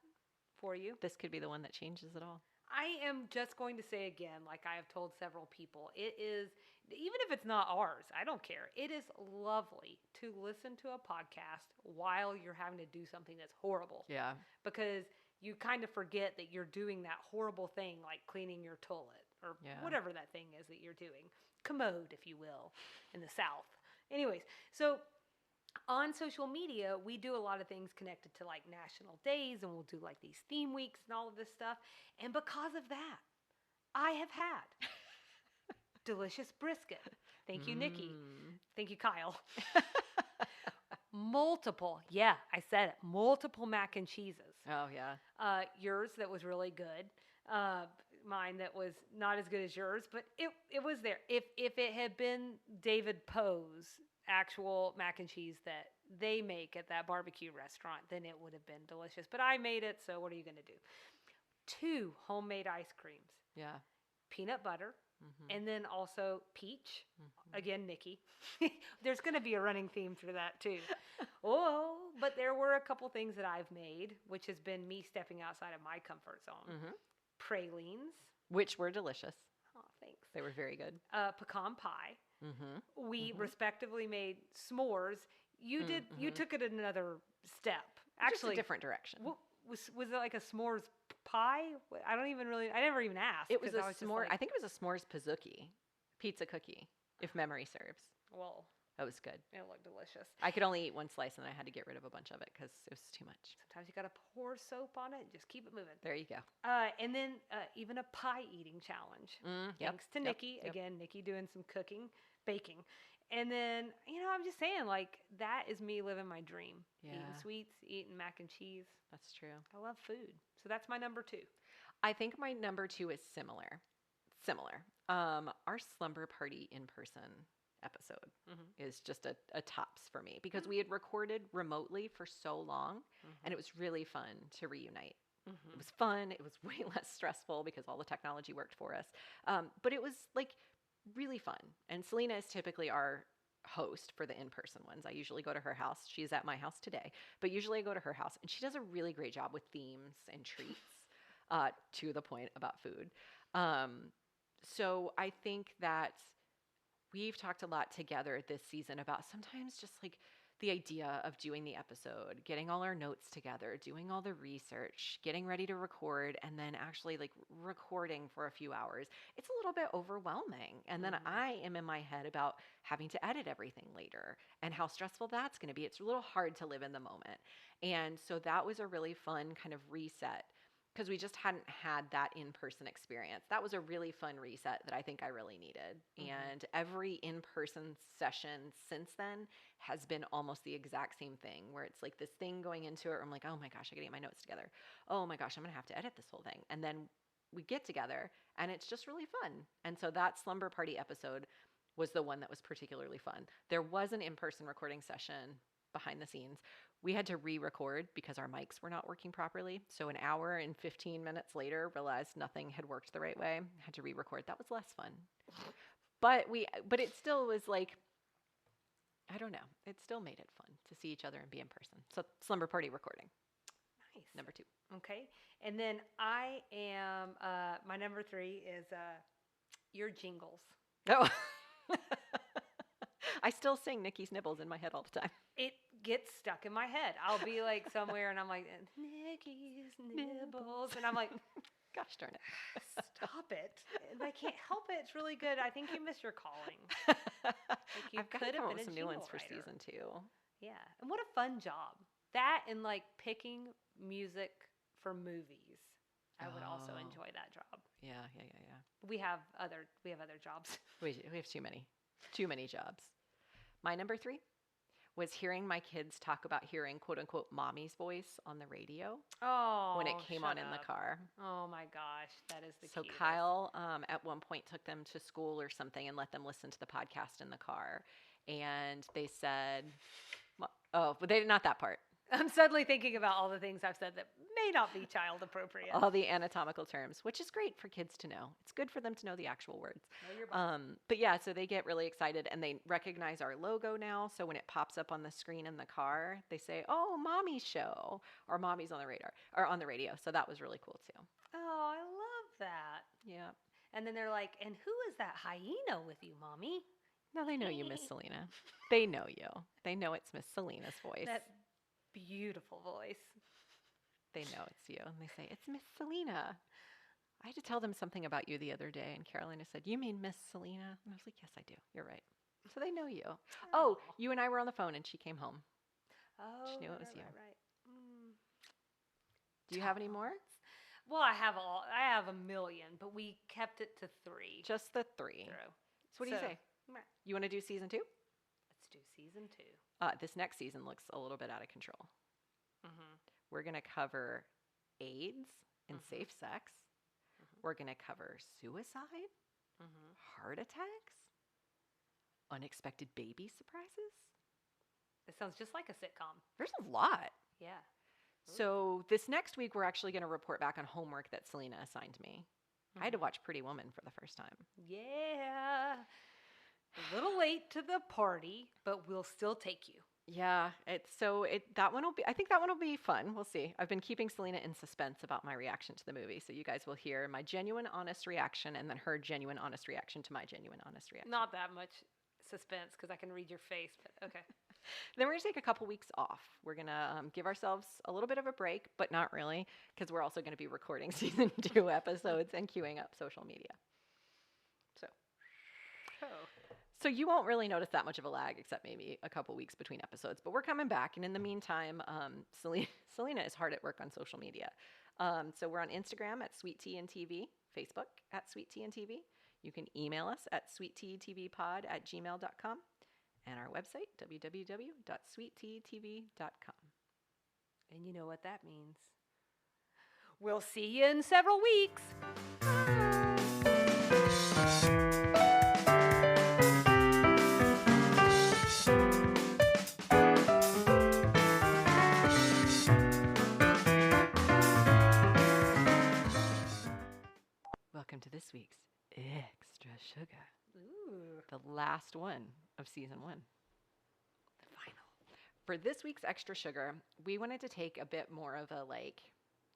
for you. This could be the one that changes it all. I am just going to say again, like I have told several people, it is, even if it's not ours, I don't care. It is lovely to listen to a podcast while you're having to do something that's horrible. Yeah. Because you kind of forget that you're doing that horrible thing like cleaning your toilet or whatever that thing is that you're doing. Commode, if you will, in the South. Anyways, so on social media, we do a lot of things connected to national days, and we'll do these theme weeks and all of this stuff. And because of that, I have had delicious brisket. Thank you, Nikki. Thank you, Kyle. Multiple mac and cheeses. Oh, yeah. Yours that was really good. Mine that was not as good as yours, but it was there. If it had been David Poe's actual mac and cheese that they make at that barbecue restaurant, then it would have been delicious. But I made it, so what are you going to do? 2 homemade ice creams. Yeah. Peanut butter, and then also peach. Again, Nikki. There's going to be a running theme through that, too. But there were a couple things that I've made, which has been me stepping outside of my comfort zone. Pralines. Which were delicious. Oh, thanks. They were very good. Pecan pie. We respectively made s'mores. You did. You took it another step. Actually, just a different direction. Was it like a s'mores pie? I never even asked. It was a I s'more. I think it was a s'mores pizookie, pizza cookie, if memory serves. Well, that was good. It looked delicious. I could only eat one slice, and I had to get rid of a bunch of it because it was too much. Sometimes you got to pour soap on it and just keep it moving. There you go. And then even a pie eating challenge. Thanks to Nikki. Again, Nikki doing some baking. And then, I'm just saying, like, that is me living my dream. Yeah. Eating sweets, eating mac and cheese. That's true. I love food. So that's my number 2. I think my number 2 is similar. Our slumber party in person episode is just a tops for me because we had recorded remotely for so long and it was really fun to reunite. It was fun. It was way less stressful because all the technology worked for us. But it was like really fun. And Selena is typically our host for the in-person ones. I usually go to her house. She's at my house today, but usually I go to her house and she does a really great job with themes and treats to the point about food. So I think that we've talked a lot together this season about sometimes just like the idea of doing the episode, getting all our notes together, doing all the research, getting ready to record, and then actually like recording for a few hours. It's a little bit overwhelming. And then I am in my head about having to edit everything later and how stressful that's going to be. It's a little hard to live in the moment. And so that was a really fun kind of reset because we just hadn't had that in-person experience. That was a really fun reset that I think I really needed. And every in-person session since then has been almost the exact same thing where it's like this thing going into it where I'm like, oh my gosh, I gotta get my notes together. Oh my gosh, I'm gonna have to edit this whole thing. And then we get together and it's just really fun. And so that slumber party episode was the one that was particularly fun. There was an in-person recording session behind the scenes. We had to re-record because our mics were not working properly. So an hour and 15 minutes later, realized nothing had worked the right way. Had to re-record. That was less fun. But it still was like, I don't know. It still made it fun to see each other and be in person. So slumber party recording. Nice. Number 2. Okay. And then I am, my number 3 is your jingles. Oh. I still sing Nikki's Nibbles in my head all the time. It gets stuck in my head. I'll be like somewhere and I'm like, Nikki's Nibbles. And I'm like, gosh darn it. Stop it. And I can't help it. It's really good. I think you missed your calling. Like I've got to come up with some new ones for season 2. Yeah. And what a fun job. That and like picking music for movies. I would also enjoy that job. Yeah. We have other jobs. We have too many jobs. My number 3 was hearing my kids talk about hearing quote unquote mommy's voice on the radio when it came on in the car. Oh my gosh, that is the So cutest. Kyle at one point took them to school or something and let them listen to the podcast in the car. And they said, oh, but they not that part. I'm suddenly thinking about all the things I've said that may not be child appropriate. All the anatomical terms, which is great for kids to know. It's good for them to know the actual words. But yeah, so they get really excited and they recognize our logo now. So when it pops up on the screen in the car, they say, "Oh, Mommy's show," or "Mommy's on the radar," or on the radio. So that was really cool too. Oh, I love that. Yeah. And then they're like, "And who is that hyena with you, Mommy?" No, they know you, Miss Selena. They know you. They know it's Miss Selena's voice. That beautiful voice. They know it's you. And they say, "It's Miss Selena." I had to tell them something about you the other day. And Carolina said, "You mean Miss Selena?" And I was like, "Yes, I do. You're right." So they know you. Oh, you and I were on the phone and she came home. Oh, she knew it was you. Right. Do you have any more? Well, I have a million, but we kept it to 3. Just the 3. True. So what do you say? You want to do season 2? Let's do season 2. This next season looks a little bit out of control. We're going to cover AIDS and safe sex. We're going to cover suicide, heart attacks, unexpected baby surprises. It sounds just like a sitcom. There's a lot. Yeah. So this next week, we're actually going to report back on homework that Selena assigned me. I had to watch Pretty Woman for the first time. Yeah. A little late to the party, but we'll still take you. Yeah, I think that one will be fun. We'll see. I've been keeping Selena in suspense about my reaction to the movie, so you guys will hear my genuine, honest reaction and then her genuine, honest reaction to my genuine, honest reaction. Not that much suspense because I can read your face, but okay. Then we're going to take a couple weeks off. We're going to give ourselves a little bit of a break, but not really, because we're also going to be recording season 2 episodes and queuing up social media. So, so you won't really notice that much of a lag, except maybe a couple weeks between episodes. But we're coming back, and in the meantime, Selena is hard at work on social media. So we're on Instagram at Sweet Tea and TV, Facebook at Sweet Tea and TV. You can email us at sweetteatvpod@gmail.com. And our website, www.sweetteatv.com. And you know what that means. We'll see you in several weeks. Welcome to this week's Extra Sugar. Ooh. The last one of season 1. The final. For this week's Extra Sugar, we wanted to take a bit more of a, I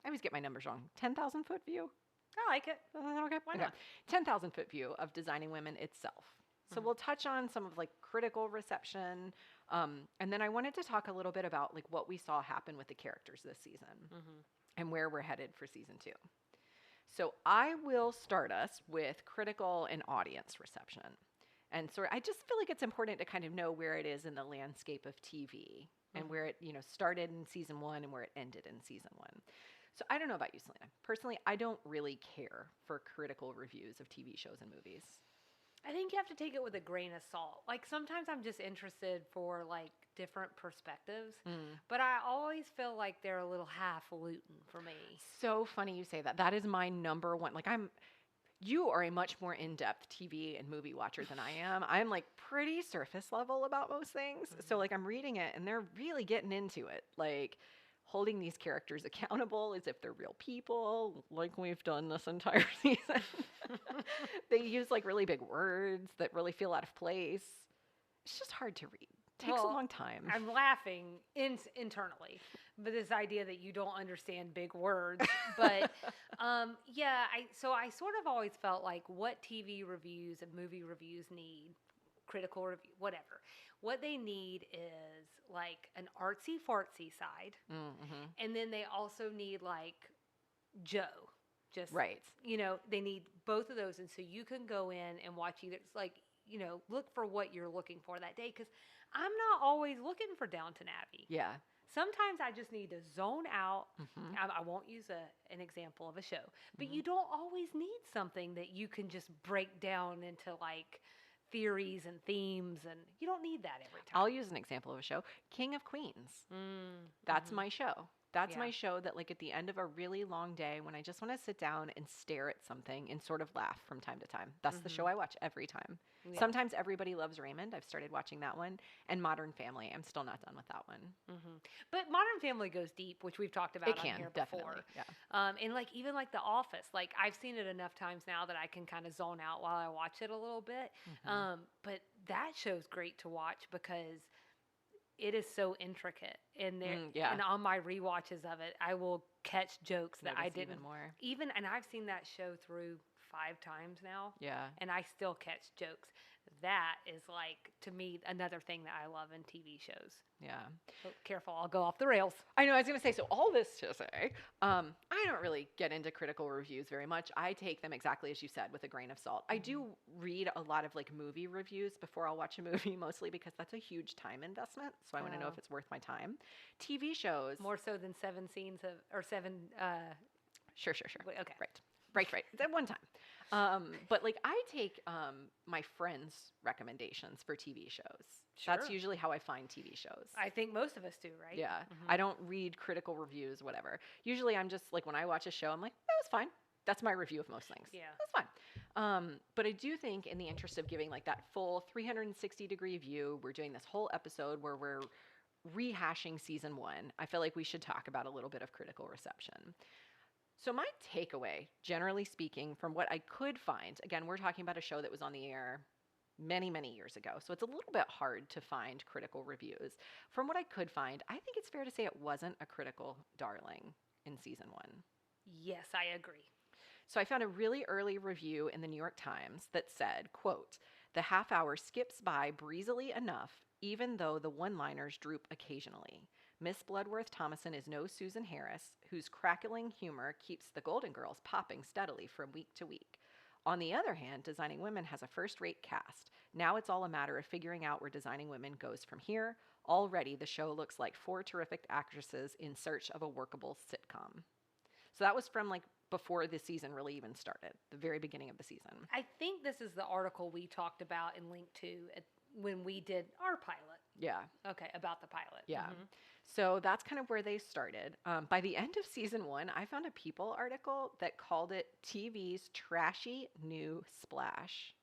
always get my numbers wrong, 10,000 foot view? I like it. Okay, why not? 10,000 foot view of Designing Women itself. So we'll touch on some of critical reception, and then I wanted to talk a little bit about what we saw happen with the characters this season and where we're headed for season 2. So I will start us with critical and audience reception. And so I just feel like it's important to kind of know where it is in the landscape of TV and where it, started in season 1 and where it ended in season 1. So I don't know about you, Selena. Personally, I don't really care for critical reviews of TV shows and movies. I think you have to take it with a grain of salt. Sometimes I'm just interested for different perspectives, but I always feel like they're a little highfalutin for me. So funny you say that. That is my number one. You are a much more in-depth TV and movie watcher than I am. I'm pretty surface level about most things. So I'm reading it and they're really getting into it. Holding these characters accountable as if they're real people, like we've done this entire season. They use really big words that really feel out of place. It's just hard to read. It takes a long time. I'm laughing internally, but this idea that you don't understand big words. But I sort of always felt what TV reviews and movie reviews need, critical review, whatever. What they need is an artsy fartsy side, and then they also need Joe. Just right. They need both of those, and so you can go in and watch either. It's look for what you're looking for that day, because I'm not always looking for Downton Abbey. Yeah. Sometimes I just need to zone out. I won't use an example of a show, but you don't always need something that you can just break down into theories and themes, and you don't need that every time. I'll use an example of a show, King of Queens. That's my show. That's my show that at the end of a really long day, when I just want to sit down and stare at something and sort of laugh from time to time, that's the show I watch every time. Yeah. Sometimes Everybody Loves Raymond. I've started watching that one. And Modern Family. I'm still not done with that one. But Modern Family goes deep, which we've talked about on here before. Yeah. And even The Office, I've seen it enough times now that I can kind of zone out while I watch it a little bit. But that show's great to watch because it is so intricate, and and on my rewatches of it, I will catch jokes that I didn't even, and I've seen that show through 5 times now. Yeah, and I still catch jokes. That is to me another thing that I love in TV shows. Yeah. So careful, I'll go off the rails. I know, I was going to say, so all this to say, I don't really get into critical reviews very much. I take them exactly as you said, with a grain of salt. I do read a lot of movie reviews before I'll watch a movie, mostly because that's a huge time investment. So I want to know if it's worth my time. TV shows. More so than 7 scenes of, or 7. Sure. Okay. Right. At one time. But I take my friends' recommendations for TV shows. Sure. That's usually how I find TV shows. I think most of us do, right? Yeah. I don't read critical reviews, whatever. Usually I'm just when I watch a show, I'm that was fine. That's my review of most things. Yeah. That's fine. But I do think in the interest of giving that full 360-degree view, we're doing this whole episode where we're rehashing season 1. I feel like we should talk about a little bit of critical reception. So my takeaway, generally speaking, from what I could find, again, we're talking about a show that was on the air many, many years ago. So it's a little bit hard to find critical reviews. From what I could find, I think it's fair to say it wasn't a critical darling in season 1. Yes, I agree. So I found a really early review in the New York Times that said, quote, "The half hour skips by breezily enough even though the one-liners droop occasionally. Miss Bloodworth Thomason is no Susan Harris, whose crackling humor keeps the Golden Girls popping steadily from week to week. On the other hand, Designing Women has a first-rate cast. Now it's all a matter of figuring out where Designing Women goes from here. Already, the show looks like 4 terrific actresses in search of a workable sitcom. So that was from like before the season really even started, the very beginning of the season. I think this is the article we talked about and linked to when we did our pilot. Yeah. Okay, about the pilot. Yeah. So that's kind of where they started. By the end of season 1, I found a People article that called it TV's trashy new splash.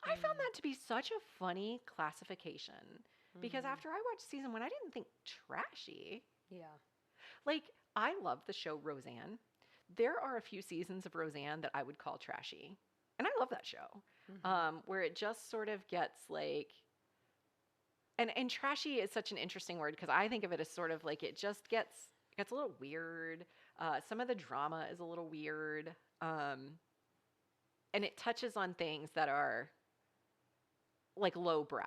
I found that to be such a funny classification because after I watched season 1, I didn't think trashy. Yeah. Like, I love the show Roseanne. There are a few seasons of Roseanne that I would call trashy. And I love that show. Where it just sort of gets like, and trashy is such an interesting word because I think of it as sort of like it just gets a little weird. Some of the drama is a little weird. And it touches on things that are like lowbrow,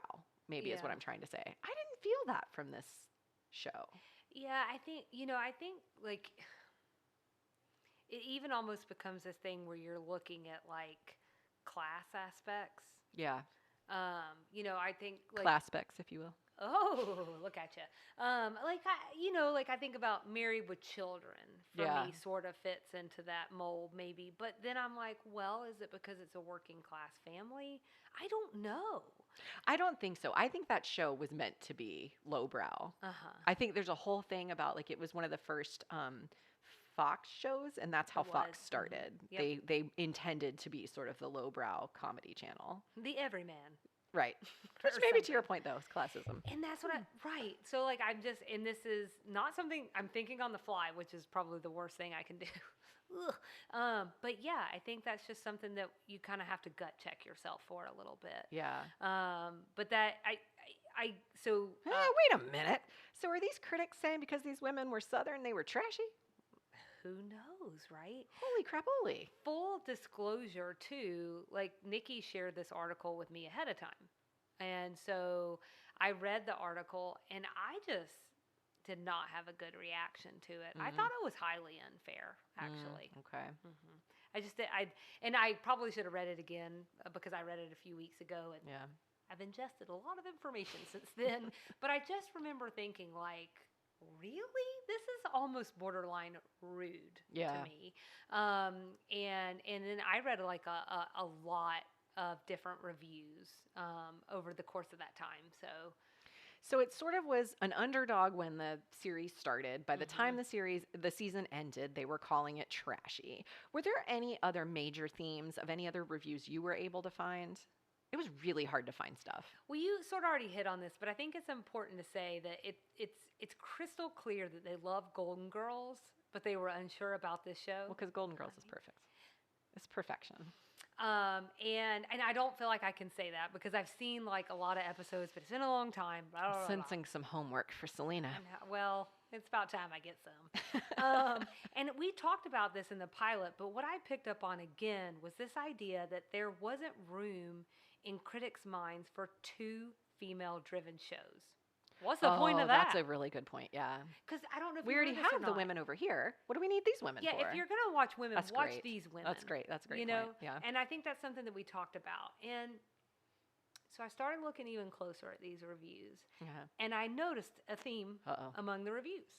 maybe is what I'm trying to say. I didn't feel that from this show. Yeah, I think, like, it even almost becomes this thing where you're looking at, like, class aspects. Yeah. I think, like... Class specs, if you will. Oh, look at you. I think about Married with Children. For me, sort of fits into that mold, maybe. But then I'm like, well, is it because it's a working class family? I don't know. I don't think so. I think that show was meant to be lowbrow. I think there's a whole thing about, like, it was one of the first Fox shows, and that's how Fox started. Yep. They intended to be sort of the lowbrow comedy channel. The everyman. Right. Which maybe to your point, though, is classism. And that's what right. So, like, and this is not something I'm thinking on the fly, which is probably the worst thing I can do. But yeah, I think that's just something that you kind of have to gut check yourself for a little bit. Yeah. But that, wait a minute. So are these critics saying because these women were Southern, they were trashy? Who knows, right? Holy crapoly. Full disclosure, too, like Nikki shared this article with me ahead of time. And so I read the article and I just did not have a good reaction to it. I thought it was highly unfair, actually. Okay. I just did. And I probably should have read it again because I read it a few weeks ago. And I've ingested a lot of information since then. But I just remember thinking, like, really? This is almost borderline rude to me. And then I read like a lot of different reviews over the course of that time. So it sort of was an underdog when the series started. By the time the season ended, they were calling it trashy. Were there any other major themes of any other reviews you were able to find? It was really hard to find stuff. Well, you sort of already hit on this, but I think it's important to say that it's crystal clear that they love Golden Girls, but they were unsure about this show. Well, because Golden Girls is perfect. It's perfection. And I don't feel like I can say that because I've seen like a lot of episodes, but it's been a long time. I'm sensing some homework for Selena. Well, it's about time I get some. And we talked about this in the pilot, but what I picked up on again was this idea that there wasn't room in critics' minds for 2 female-driven shows. What's the point of that? That's a really good point, yeah. Because I don't know if we already have the women over here. What do we need these women for? Yeah, if you're going to watch women, watch these women. That's great. That's a great point. Yeah. And I think that's something that we talked about. And so I started looking even closer at these reviews. And I noticed a theme among the reviews.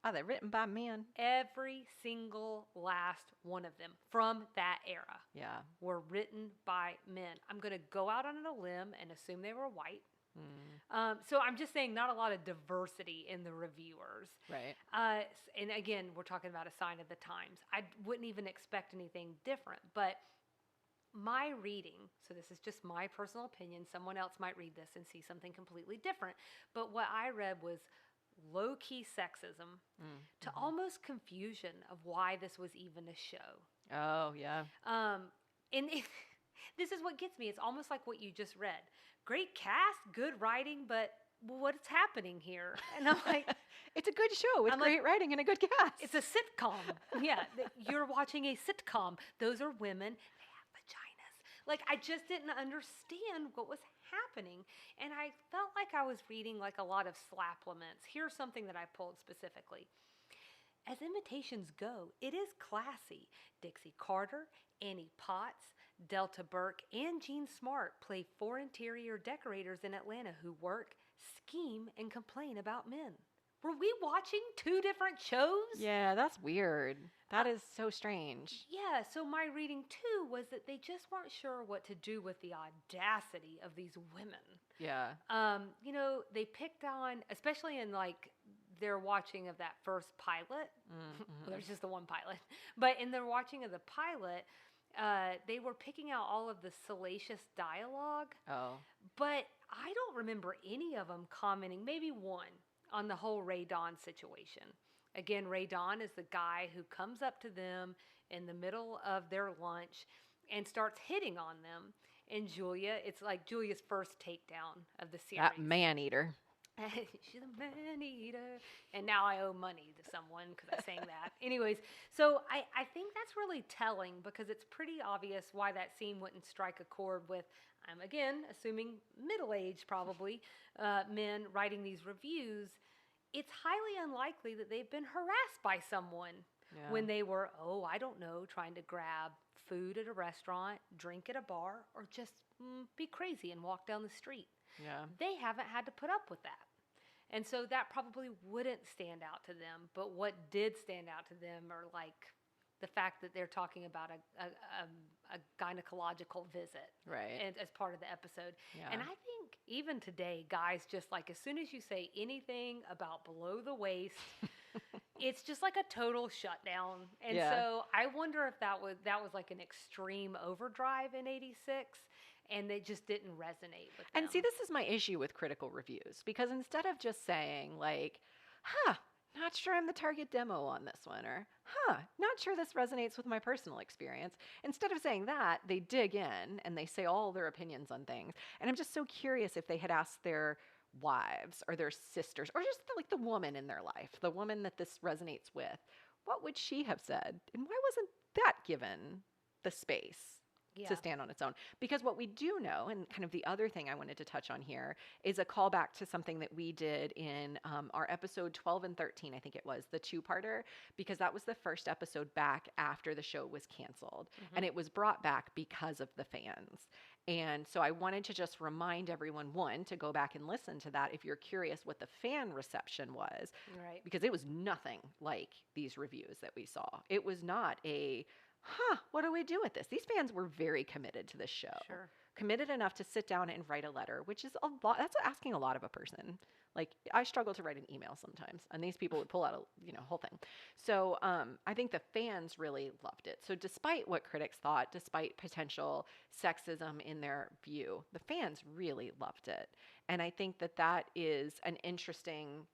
Are they written by men? Every single last one of them from that era were written by men. I'm going to go out on a limb and assume they were white. So I'm just saying not a lot of diversity in the reviewers. Right. And again, we're talking about a sign of the times. I wouldn't even expect anything different. But my reading, so this is just my personal opinion, someone else might read this and see something completely different. But what I read was low-key sexism to almost confusion of why this was even a show. Oh, yeah. And this is what gets me. It's almost like what you just read. Great cast, good writing, but what's happening here? And I'm like... It's a good show with great writing and a good cast. It's a sitcom. Yeah, you're watching a sitcom. Those are women. They have vaginas. Like, I just didn't understand what was happening. And I felt like I was reading like a lot of slaplaments. Here's something that I pulled specifically. As imitations go, it is classy. Dixie Carter, Annie Potts, Delta Burke, and Jean Smart play 4 interior decorators in Atlanta who work, scheme, and complain about men. Were we watching 2 different shows? Yeah, that's weird. That is so strange. Yeah, so my reading too was that they just weren't sure what to do with the audacity of these women. Yeah. They picked on, especially in like their watching of that first pilot. Mm-hmm. There's just the one pilot. But in their watching of the pilot, they were picking out all of the salacious dialogue. Oh. But I don't remember any of them commenting, maybe one, on the whole Ray Dawn situation. Again, Ray Dawn is the guy who comes up to them in the middle of their lunch and starts hitting on them. And Julia, it's like Julia's first takedown of the series. That man-eater. She's a man-eater. And now I owe money to someone because I sang that. Anyways, so I think that's really telling because it's pretty obvious why that scene wouldn't strike a chord with, I'm again assuming middle-aged probably, men writing these reviews. It's highly unlikely that they've been harassed by someone when they were, trying to grab food at a restaurant, drink at a bar, or just be crazy and walk down the street. Yeah. They haven't had to put up with that. And so that probably wouldn't stand out to them. But what did stand out to them are like the fact that they're talking about a gynecological visit, right, and as part of the episode. Yeah. And I think even today, guys, just like as soon as you say anything about below the waist, it's just like a total shutdown. And so I wonder if that was like an extreme overdrive in '86. And they just didn't resonate with them. And see, this is my issue with critical reviews, because instead of just saying like, not sure I'm the target demo on this one, or not sure this resonates with my personal experience, instead of saying that, they dig in and they say all their opinions on things. And I'm just so curious if they had asked their wives or their sisters, or just like the woman in their life, the woman that this resonates with, what would she have said? And why wasn't that given the space to stand on its own? Because what we do know, and kind of the other thing I wanted to touch on here, is a callback to something that we did in our episode 12 and 13, I think it was, the 2-parter, because that was the first episode back after the show was canceled. Mm-hmm. And it was brought back because of the fans. And so I wanted to just remind everyone, one, to go back and listen to that if you're curious what the fan reception was. Right. Because it was nothing like these reviews that we saw. It was not a what do we do with this? These fans were very committed to this show. Sure. Committed enough to sit down and write a letter, which is a lot. That's asking a lot of a person. Like, I struggle to write an email sometimes, and these people would pull out a whole thing. So I think the fans really loved it. So despite what critics thought, despite potential sexism in their view, the fans really loved it. And I think that is an interesting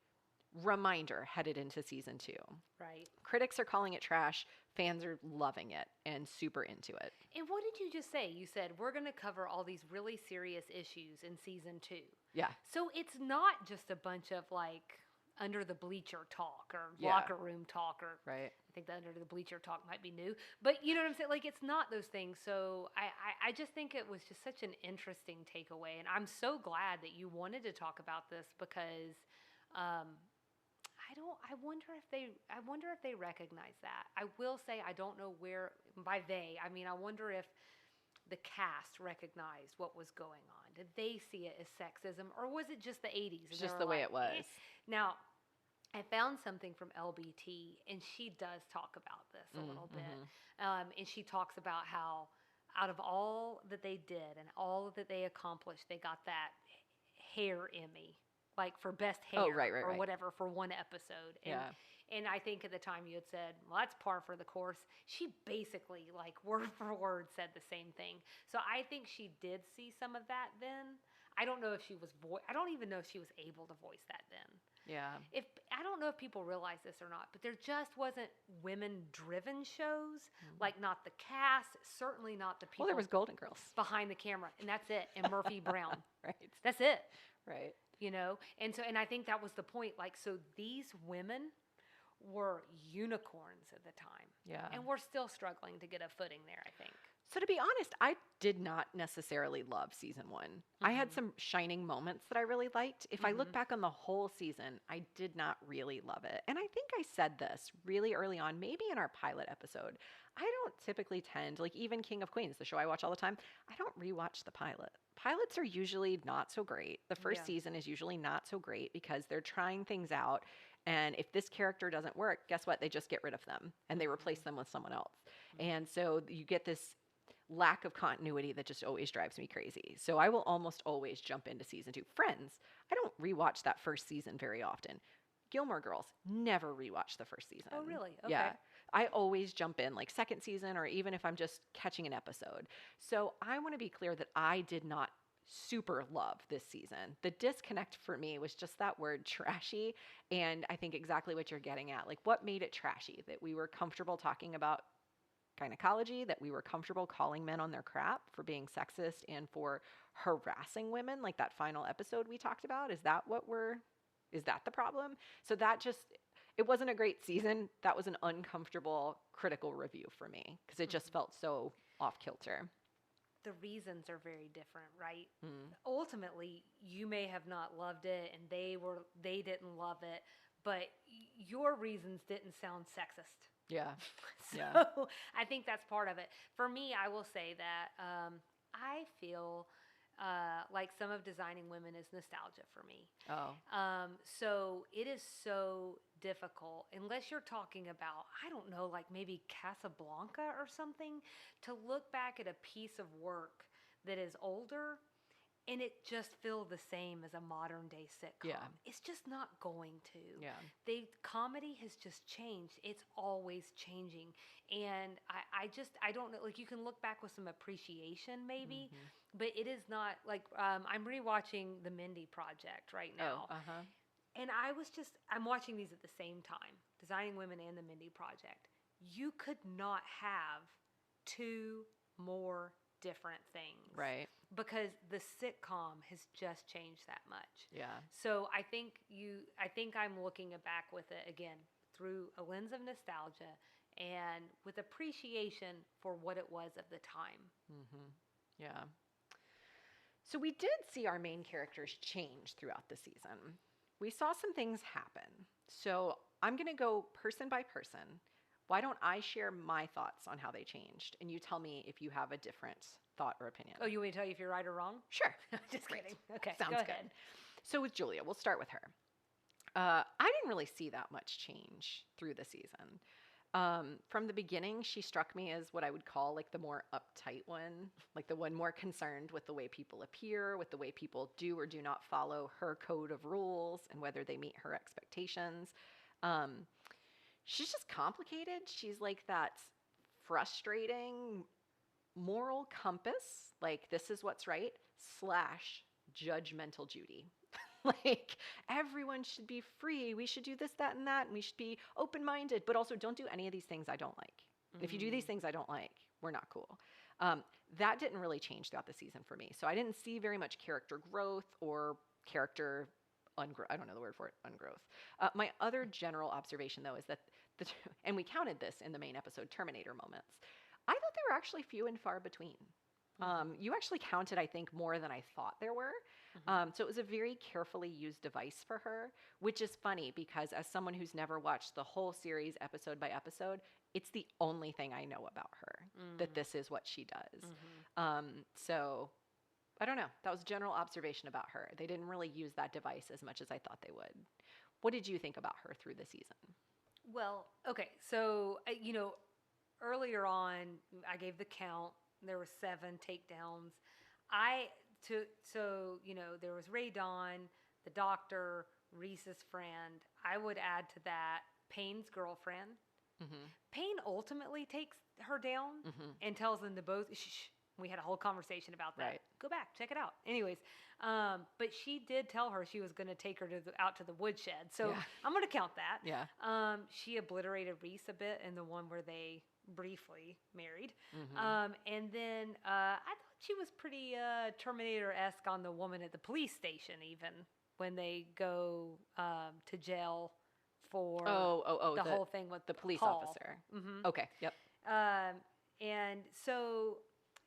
reminder headed into season 2. Right. Critics are calling it trash. Fans are loving it and super into it. And what did you just say? You said we're going to cover all these really serious issues in season 2. Yeah. So it's not just a bunch of like under the bleacher talk or locker room talk, or right. I think the under the bleacher talk might be new, but you know what I'm saying? Like, it's not those things. So I just think it was just such an interesting takeaway, and I'm so glad that you wanted to talk about this because I wonder if they recognize that. I will say I don't know where, by they, I mean, I wonder if the cast recognized what was going on. Did they see it as sexism, or was it just the 80s? It's just the way it was. Now, I found something from LBT, and she does talk about this a little bit. And she talks about how out of all that they did and all that they accomplished, they got that hair Emmy, like for best hair or whatever for one episode. And I think at the time you had said, well, that's par for the course. She basically, like, word for word said the same thing. So I think she did see some of that then. I don't know if she was I don't even know if she was able to voice that then. Yeah. I don't know if people realize this or not, but there just wasn't women-driven shows. Like, not the cast, certainly not the people. Well, there was Golden Girls behind the camera, and that's it. And Murphy Brown. Right. That's it. Right. You know? And I think that was the point. Like, so these women were unicorns at the time. Yeah. And we're still struggling to get a footing there, I think. So to be honest, I did not necessarily love season one. I had Mm-hmm. some shining moments that I really liked. If I look Mm-hmm. back on the whole season, I did not really love it. And I think I said this really early on, maybe in our pilot episode. I don't typically tend, like even King of Queens, the show I watch all the time, I don't rewatch the pilot. Pilots are usually not so great. The first Yeah. season is usually not so great because they're trying things out. And if this character doesn't work, guess what? They just get rid of them and they replace Mm-hmm. them with someone else. Mm-hmm. And so you get this lack of continuity that just always drives me crazy. So I will almost always jump into season two. Friends, I don't rewatch that first season very often. Gilmore Girls, never rewatch the first season. Oh, really? Yeah. Okay. I always jump in like second season or even if I'm just catching an episode. So I want to be clear that I did not super love this season. The disconnect for me was just that word trashy. And I think exactly what you're getting at. Like, what made it trashy? That we were comfortable talking about gynecology, that we were comfortable calling men on their crap for being sexist and for harassing women, like that final episode we talked about. Is that the problem? So that just, it wasn't a great season. That was an uncomfortable critical review for me because it just Mm-hmm. felt so off kilter. The reasons are very different, right? Mm. Ultimately, you may have not loved it and they didn't love it, but your reasons didn't sound sexist. Yeah. Yeah. So I think that's part of it. For me, I will say that I feel like some of Designing Women is nostalgia for me. Oh. So it is so difficult, unless you're talking about, I don't know, like maybe Casablanca or something, to look back at a piece of work that is older and it just feel the same as a modern day sitcom. Yeah. It's just not going to. Yeah. Comedy has just changed. It's always changing. And I don't know, like you can look back with some appreciation maybe, Mhm. but it is not like, I'm rewatching The Mindy Project right now. Oh, uh-huh. And I'm watching these at the same time, Designing Women and The Mindy Project. You could not have two more different things. Right. Because the sitcom has just changed that much. Yeah. So I think I'm looking back with it again through a lens of nostalgia and with appreciation for what it was of the time. Mhm. Yeah. So we did see our main characters change throughout the season. We saw some things happen. So I'm going to go person by person. Why don't I share my thoughts on how they changed? And you tell me if you have a different thought or opinion. Oh, you want me to tell you if you're right or wrong? Sure. Just Great. kidding. Okay, Sounds go good. ahead. So with Julia, we'll start with her. I didn't really see that much change through the season. From the beginning, she struck me as what I would call like the more uptight one, like the one more concerned with the way people appear, with the way people do or do not follow her code of rules and whether they meet her expectations. Um, she's just complicated. She's like that frustrating moral compass, like this is what's right, slash judgmental Judy. Like everyone should be free. We should do this, that, and that, and we should be open-minded, but also don't do any of these things I don't like. If you do these things I don't like, we're not cool. That didn't really change throughout the season for me. So I didn't see very much character growth or character ungrowth. I don't know the word for it, ungrowth. My other general observation, though, is that, and we counted this in the main episode, Terminator moments. I thought they were actually few and far between. You actually counted, I think, more than I thought there were. So it was a very carefully used device for her, which is funny because as someone who's never watched the whole series episode by episode, it's the only thing I know about her, that this is what she does. So I don't know. That was a general observation about her. They didn't really use that device as much as I thought they would. What did you think about her through the season? Well, okay. So, earlier on, I gave the count. There were 7 takedowns. There was Ray Dawn, the doctor, Reese's friend. I would add to that Payne's girlfriend. Payne ultimately takes her down and tells them to both, shh. We had a whole conversation about that. Right. Go back, check it out. Anyways, but she did tell her she was going to take her out to the woodshed. So Yeah. I'm going to count that. Yeah. She obliterated Reese a bit in the one where they briefly married. And then I thought she was pretty Terminator-esque on the woman at the police station, even when they go to jail for the whole thing with the police Paul. officer. Okay. Yep. And so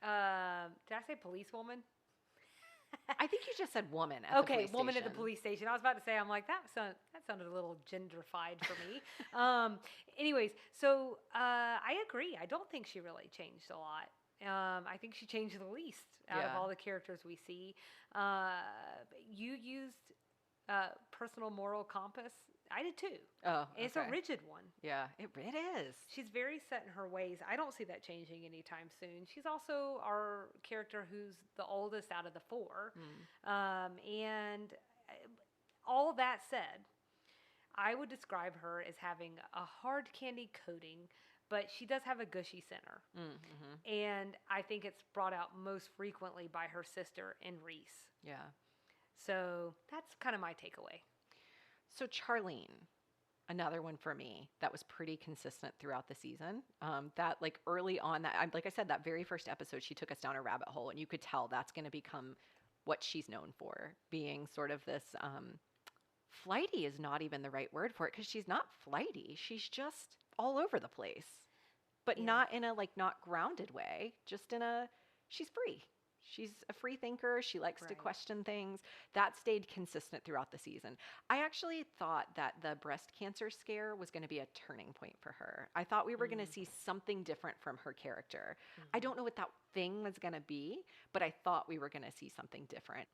Did I say policewoman? I think you just said woman at the police woman at the station. police station. I was about to say, I'm like, that sounded a little genderfied for me. Anyways, so I agree. I don't think she really changed a lot. I think she changed the least out of Yeah. all the characters we see. You used personal moral compass. I did too. Oh, It's a okay. rigid one. Yeah, it is. She's very set in her ways. I don't see that changing anytime soon. She's also our character who's the oldest out of the four. And all that said, I would describe her as having a hard candy coating, but she does have a gushy center. And I think it's brought out most frequently by her sister and Reese. Yeah. So that's kind of my takeaway. So Charlene, another one for me that was pretty consistent throughout the season. That like early on, like I said, that very first episode, she took us down a rabbit hole, and you could tell that's going to become what she's known for, being sort of this. Flighty is not even the right word for it, because she's not flighty. She's just all over the place, but not in a like not grounded way. Just in a she's free. She's a free thinker. She likes to question things. That stayed consistent throughout the season. I actually thought that the breast cancer scare was going to be a turning point for her. I thought we were going to see something different from her character. I don't know what that thing was going to be, but I thought we were going to see something different.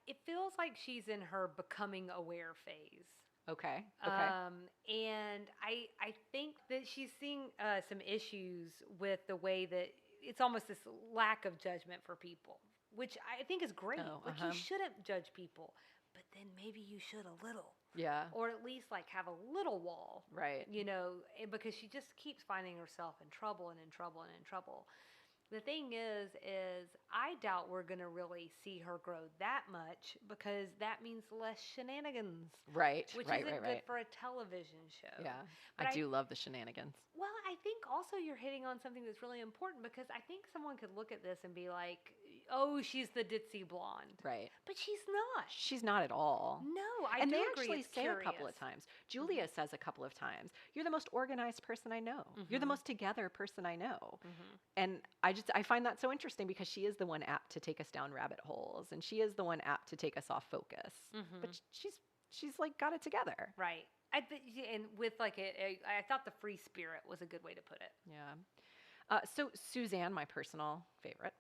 It feels like she's in her becoming aware phase. Okay. And I think that she's seeing some issues with the way that it's almost this lack of judgment for people, which I think is great. Like you shouldn't judge people, but then maybe you should a little. Yeah. Or at least like have a little wall. Right. You know, because she just keeps finding herself in trouble and in trouble and in trouble. The thing is I doubt we're going to really see her grow that much, because that means less shenanigans. Right. Which isn't good for a television show. Yeah. But I do love the shenanigans. Well, I think also you're hitting on something that's really important, because I think someone could look at this and be like, oh, she's the ditzy blonde. Right. But she's not. She's not at all. No, I and do they agree. actually It's say curious. a couple of times. Julia says a couple of times, "You're the most organized person I know. You're the most together person I know." And I find that so interesting, because she is the one apt to take us down rabbit holes, and she is the one apt to take us off focus. But she's like got it together. Right. And with like I thought the free spirit was a good way to put it. Yeah. So Suzanne, my personal favorite,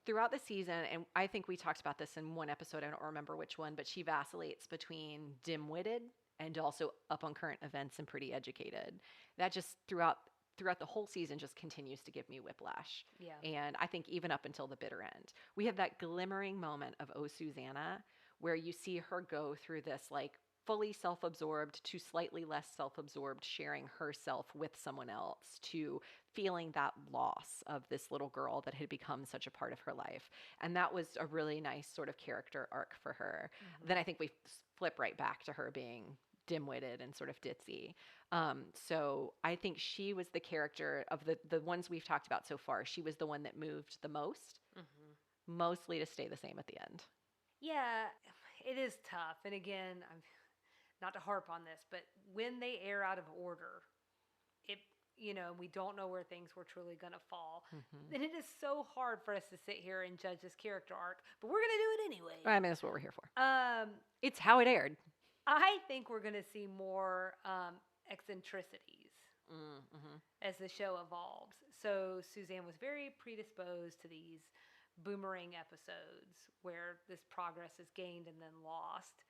throughout the season, and I think we talked about this in one episode, I don't remember which one, but she vacillates between dim-witted and also up on current events and pretty educated. That just throughout the whole season just continues to give me whiplash. Yeah. And I think even up until the bitter end, we have that glimmering moment of Oh Susanna, where you see her go through this like fully self-absorbed to slightly less self-absorbed, sharing herself with someone else, to feeling that loss of this little girl that had become such a part of her life. And that was a really nice sort of character arc for her. Then I think we flip right back to her being dim-witted and sort of ditzy. So I think she was the character of the ones we've talked about so far. She was the one that moved the most, mostly to stay the same at the end. Yeah, it is tough. And again, I'm not to harp on this, but when they air out of order, we don't know where things were truly going to fall. Then it is so hard for us to sit here and judge this character arc, but we're going to do it anyway. I mean, that's what we're here for. It's how it aired. I think we're going to see more eccentricities as the show evolves. So Suzanne was very predisposed to these boomerang episodes where this progress is gained and then lost.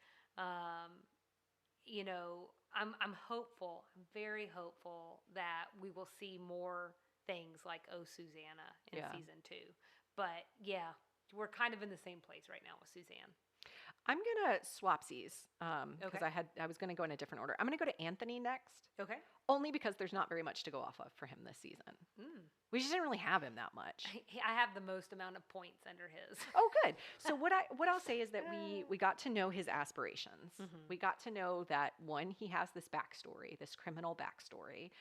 I'm hopeful. I'm very hopeful that we will see more things like Oh Susanna in season 2. But yeah, we're kind of in the same place right now with Suzanne. I'm gonna swapsies because I was gonna go in a different order. I'm gonna go to Anthony next. Okay. Only because there's not very much to go off of for him this season. We just didn't really have him that much. I have the most amount of points under his. Oh, good. So what I'll say is that we got to know his aspirations. We got to know that, one, he has this backstory, this criminal backstory.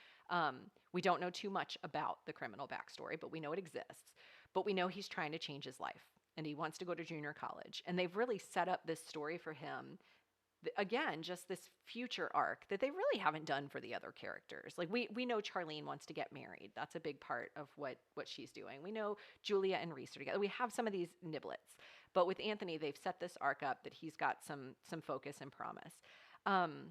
We don't know too much about the criminal backstory, but we know it exists. But we know he's trying to change his life, and he wants to go to junior college. And they've really set up this story for him again, just this future arc that they really haven't done for the other characters. Like we know Charlene wants to get married. That's a big part of what she's doing. We know Julia and Reese are together. We have some of these niblets. But with Anthony, they've set this arc up that he's got some focus and promise. Um,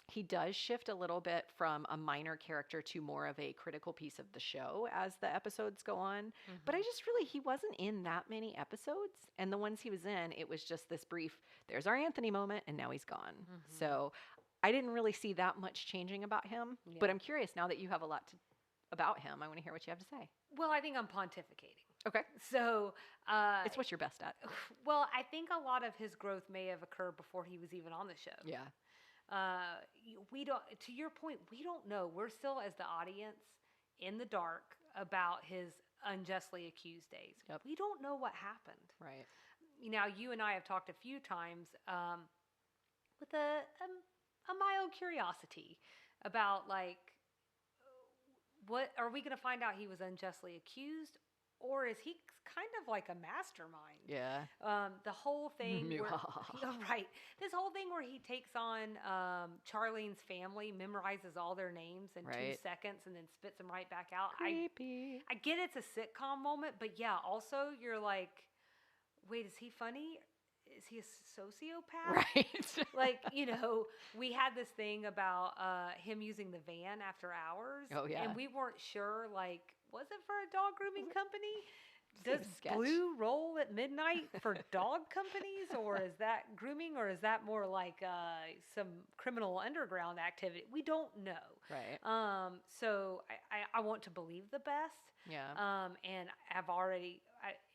he does shift a little bit from a minor character to more of a critical piece of the show as the episodes go on. But I just really, he wasn't in that many episodes. And the ones he was in, it was just this brief, there's our Anthony moment, and now he's gone. So I didn't really see that much changing about him. Yeah. But I'm curious now that you have a lot about him. I want to hear what you have to say. Well, I think I'm pontificating. Okay. So it's what you're best at. Well, I think a lot of his growth may have occurred before he was even on the show. Yeah. We don't, to your point, we don't know. We're still, as the audience, in the dark about his unjustly accused days. Yep. We don't know what happened. Right. Now, you and I have talked a few times with a mild curiosity about, like, what are we going to find out he was unjustly accused? Or is he kind of like a mastermind? Yeah. The whole thing, right? This whole thing where he takes on Charlene's family, memorizes all their names in 2 seconds, and then spits them right back out. Creepy. I get it's a sitcom moment, but yeah, also you're like, wait, is he funny? Is he a sociopath? Right. Like, we had this thing about him using the van after hours. Oh, yeah. And we weren't sure, like, was it for a dog grooming company? Does sketch. Blue roll at midnight for dog companies? Or is that grooming? Or is that more like some criminal underground activity? We don't know. Right. So I want to believe the best. Yeah. And I've already...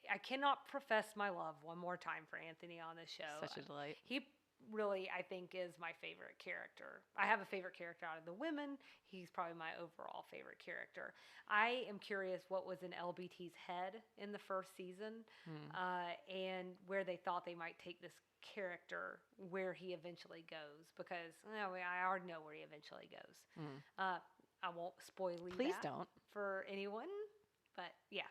I cannot profess my love one more time for Anthony on this show. Such a delight. He really, I think, is my favorite character. I have a favorite character out of the women. He's probably my overall favorite character. I am curious what was in LBT's head in the first season and where they thought they might take this character, where he eventually goes, because I already know where he eventually goes. I won't spoil you. Please don't. For anyone, but yeah.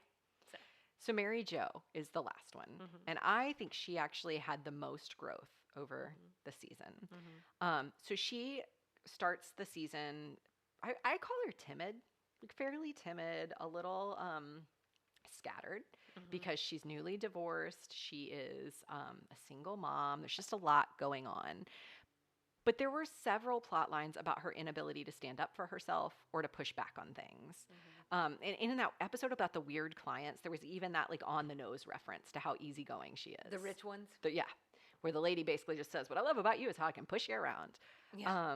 So Mary Jo is the last one. And I think she actually had the most growth over the season. So she starts the season, I call her timid, like fairly timid, a little scattered because she's newly divorced. She is a single mom. There's just a lot going on. But there were several plot lines about her inability to stand up for herself or to push back on things. And in that episode about the weird clients, there was even that like on the nose reference to how easygoing she is. The rich ones? Yeah. Where the lady basically just says, what I love about you is how I can push you around. Yeah.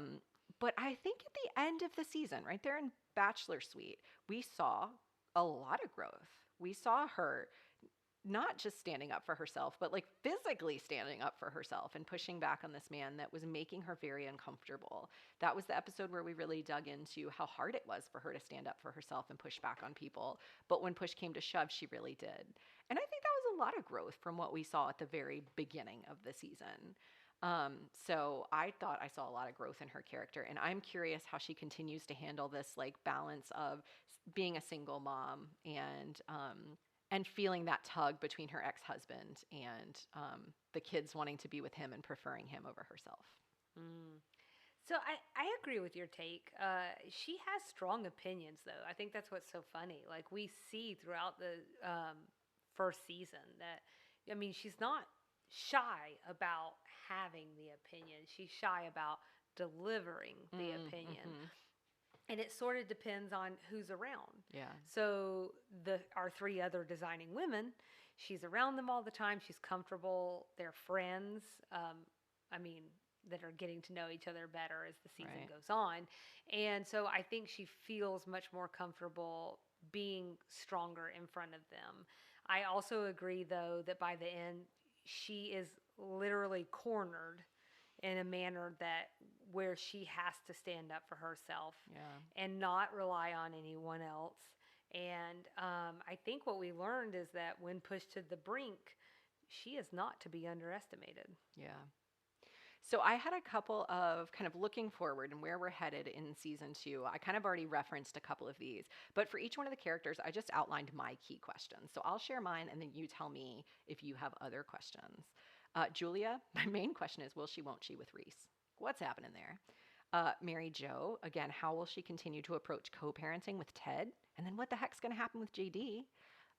But I think at the end of the season, right there in Bachelor Suite, we saw a lot of growth. We saw her not just standing up for herself, but like physically standing up for herself and pushing back on this man that was making her very uncomfortable. That was the episode where we really dug into how hard it was for her to stand up for herself and push back on people. But when push came to shove, she really did. And I think that was a lot of growth from what we saw at the very beginning of the season. So I thought I saw a lot of growth in her character, and I'm curious how she continues to handle this like balance of being a single mom and feeling that tug between her ex-husband and the kids wanting to be with him and preferring him over herself. So I agree with your take. She has strong opinions, though. I think that's what's so funny. Like, we see throughout the first season that, I mean, she's not shy about having the opinion. She's shy about delivering the opinion. And it sort of depends on who's around. Yeah. So our 3 other designing women, she's around them all the time. She's comfortable. They're friends. That are getting to know each other better as the season goes on. And so I think she feels much more comfortable being stronger in front of them. I also agree, though, that by the end, she is literally cornered in a manner where she has to stand up for herself and not rely on anyone else. And I think what we learned is that when pushed to the brink, she is not to be underestimated. Yeah. So I had a couple of kind of looking forward and where we're headed in season 2. I kind of already referenced a couple of these, but for each one of the characters, I just outlined my key questions. So I'll share mine and then you tell me if you have other questions. Julia, my main question is, will she, won't she with Reese? What's happening there? Mary Jo, again, how will she continue to approach co-parenting with Ted? And then what the heck's going to happen with JD?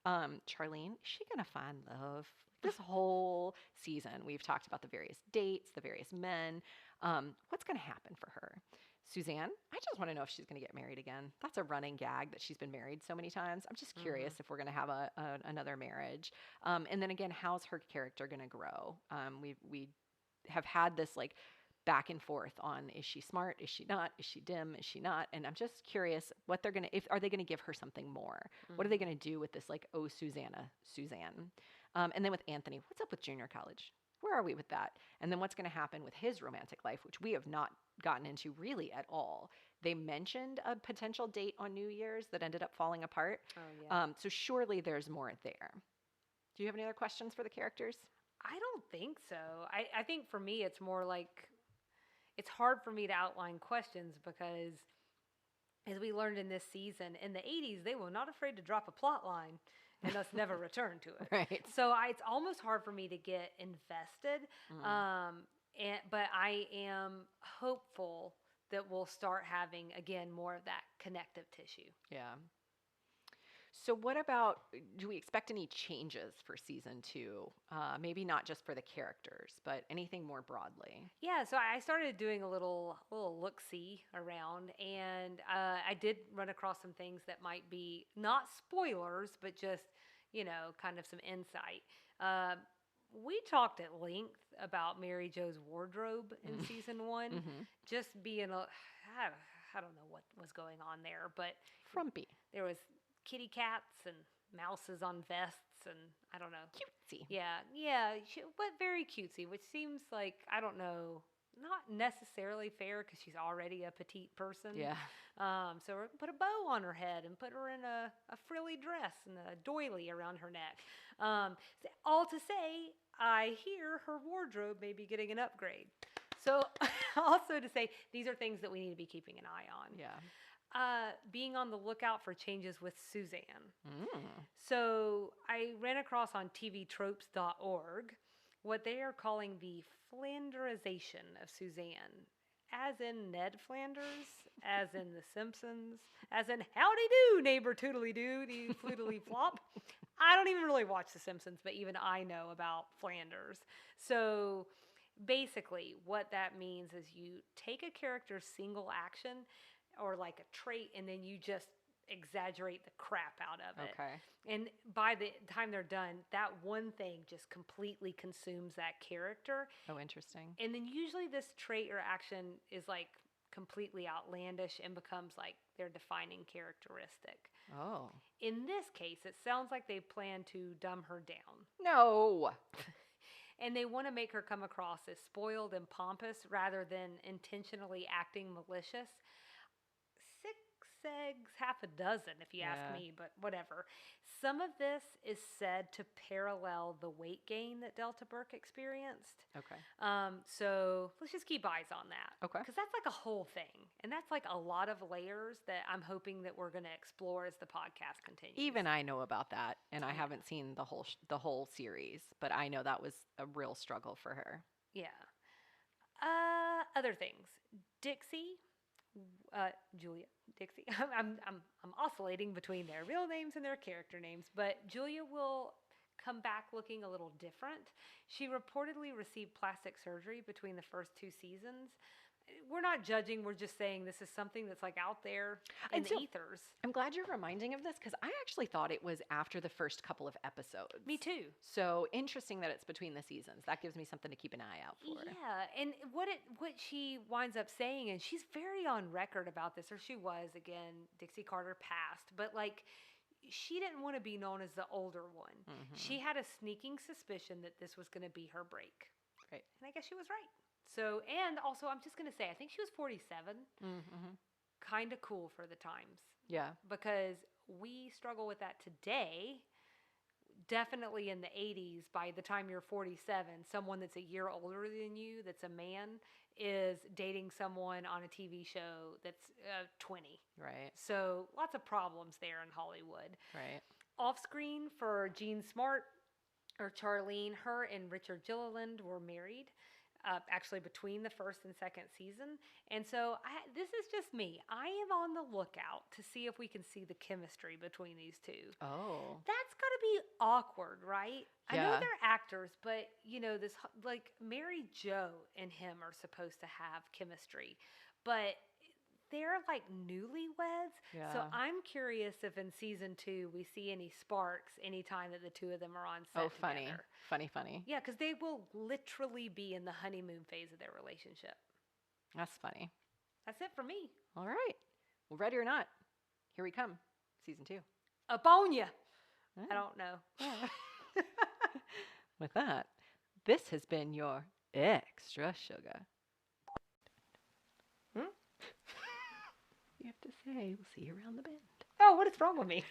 Charlene, is she going to find love? This whole season, we've talked about the various dates, the various men. What's going to happen for her? Suzanne, I just want to know if she's going to get married again. That's a running gag that she's been married so many times. I'm just curious if we're going to have another marriage. And then again, how's her character going to grow? We have had this like back and forth on, is she smart, is she not, is she dim, is she not, and I'm just curious what they're gonna, if are they gonna give her something more. What are they gonna do with this, like, oh Susanna Suzanne? And then with Anthony, what's up with junior college? Where are we with that? And then what's going to happen with his romantic life, which we have not gotten into really at all. They mentioned a potential date on New Year's that ended up falling apart. Oh, yeah. So surely there's more there. Do you have any other questions for the characters? I don't think so. I think for me, it's more like it's hard for me to outline questions because, as we learned in this season, in the 80s, they were not afraid to drop a plot line and us never return to it. Right. So it's almost hard for me to get invested. But I am hopeful that we'll start having, again, more of that connective tissue. Yeah. So what about, do we expect any changes for season 2? Maybe not just for the characters, but anything more broadly? Yeah, so I started doing a little look-see around, and I did run across some things that might be not spoilers, but just, kind of some insight. We talked at length about Mary Jo's wardrobe in season 1, just being I don't know what was going on there, but frumpy. There was kitty cats and mouses on vests, and I don't know. Cutesy. Yeah, but very cutesy, which seems like, I don't know, not necessarily fair because she's already a petite person. Yeah. So put a bow on her head and put her in a frilly dress and a doily around her neck. All to say, I hear her wardrobe may be getting an upgrade. So also to say, these are things that we need to be keeping an eye on. Yeah. Being on the lookout for changes with Suzanne. So I ran across on tvtropes.org what they are calling the Flanderization of Suzanne, as in Ned Flanders, as in The Simpsons, as in howdy do, neighbor toodly doo, dee floodly flop. I don't even really watch The Simpsons, but even I know about Flanders. So basically what that means is you take a character's single action or like a trait, and then you just exaggerate the crap out of it. Okay. And by the time they're done, that one thing just completely consumes that character. Oh, interesting. And then usually this trait or action is like completely outlandish and becomes like their defining characteristic. Oh. In this case, it sounds like they plan to dumb her down. No. And they want to make her come across as spoiled and pompous rather than intentionally acting malicious. 6 eggs, half a dozen, if you ask me, but whatever. Some of this is said to parallel the weight gain that Delta Burke experienced. Okay. So let's just keep eyes on that. Okay. Because that's like a whole thing. And that's like a lot of layers that I'm hoping that we're going to explore as the podcast continues. Even I know about that, and I haven't seen the whole series, but I know that was a real struggle for her. Yeah. Other things. Dixie. Julia, Dixie. I'm oscillating between their real names and their character names, but Julia will come back looking a little different. She reportedly received plastic surgery between the first 2 seasons. We're not judging. We're just saying this is something that's like out there in the ethers. I'm glad you're reminding of this because I actually thought it was after the first couple of episodes. Me too. So interesting that it's between the seasons. That gives me something to keep an eye out for. Yeah, and what she winds up saying, and she's very on record about this, or she was, again, Dixie Carter passed, but like she didn't want to be known as the older one. She had a sneaking suspicion that this was going to be her break. Right. And I guess she was right. So, and also, I'm just going to say, I think she was 47. Kind of cool for the times. Yeah. Because we struggle with that today. Definitely in the 80s, by the time you're 47, someone that's a year older than you, that's a man, is dating someone on a TV show that's 20. Right. So, lots of problems there in Hollywood. Right. Off screen for Jean Smart, or Charlene, her and Richard Gilliland were married, actually between the first and second season. And so this is just me. I am on the lookout to see if we can see the chemistry between these two. Oh. That's got to be awkward, right? I know Yeah. they're actors, but this like Mary Jo and him are supposed to have chemistry, but they're like newlyweds. Yeah. So I'm curious if in season 2 we see any sparks anytime that the two of them are on set funny. together. Funny. Yeah, because they will literally be in the honeymoon phase of their relationship. That's funny. That's it for me. All right. Well, ready or not, here we come. Season 2. Up on ya. Oh. I don't know. Yeah. With that, this has been your extra sugar. You have to say, we'll see you around the bend. Oh, what is wrong with me?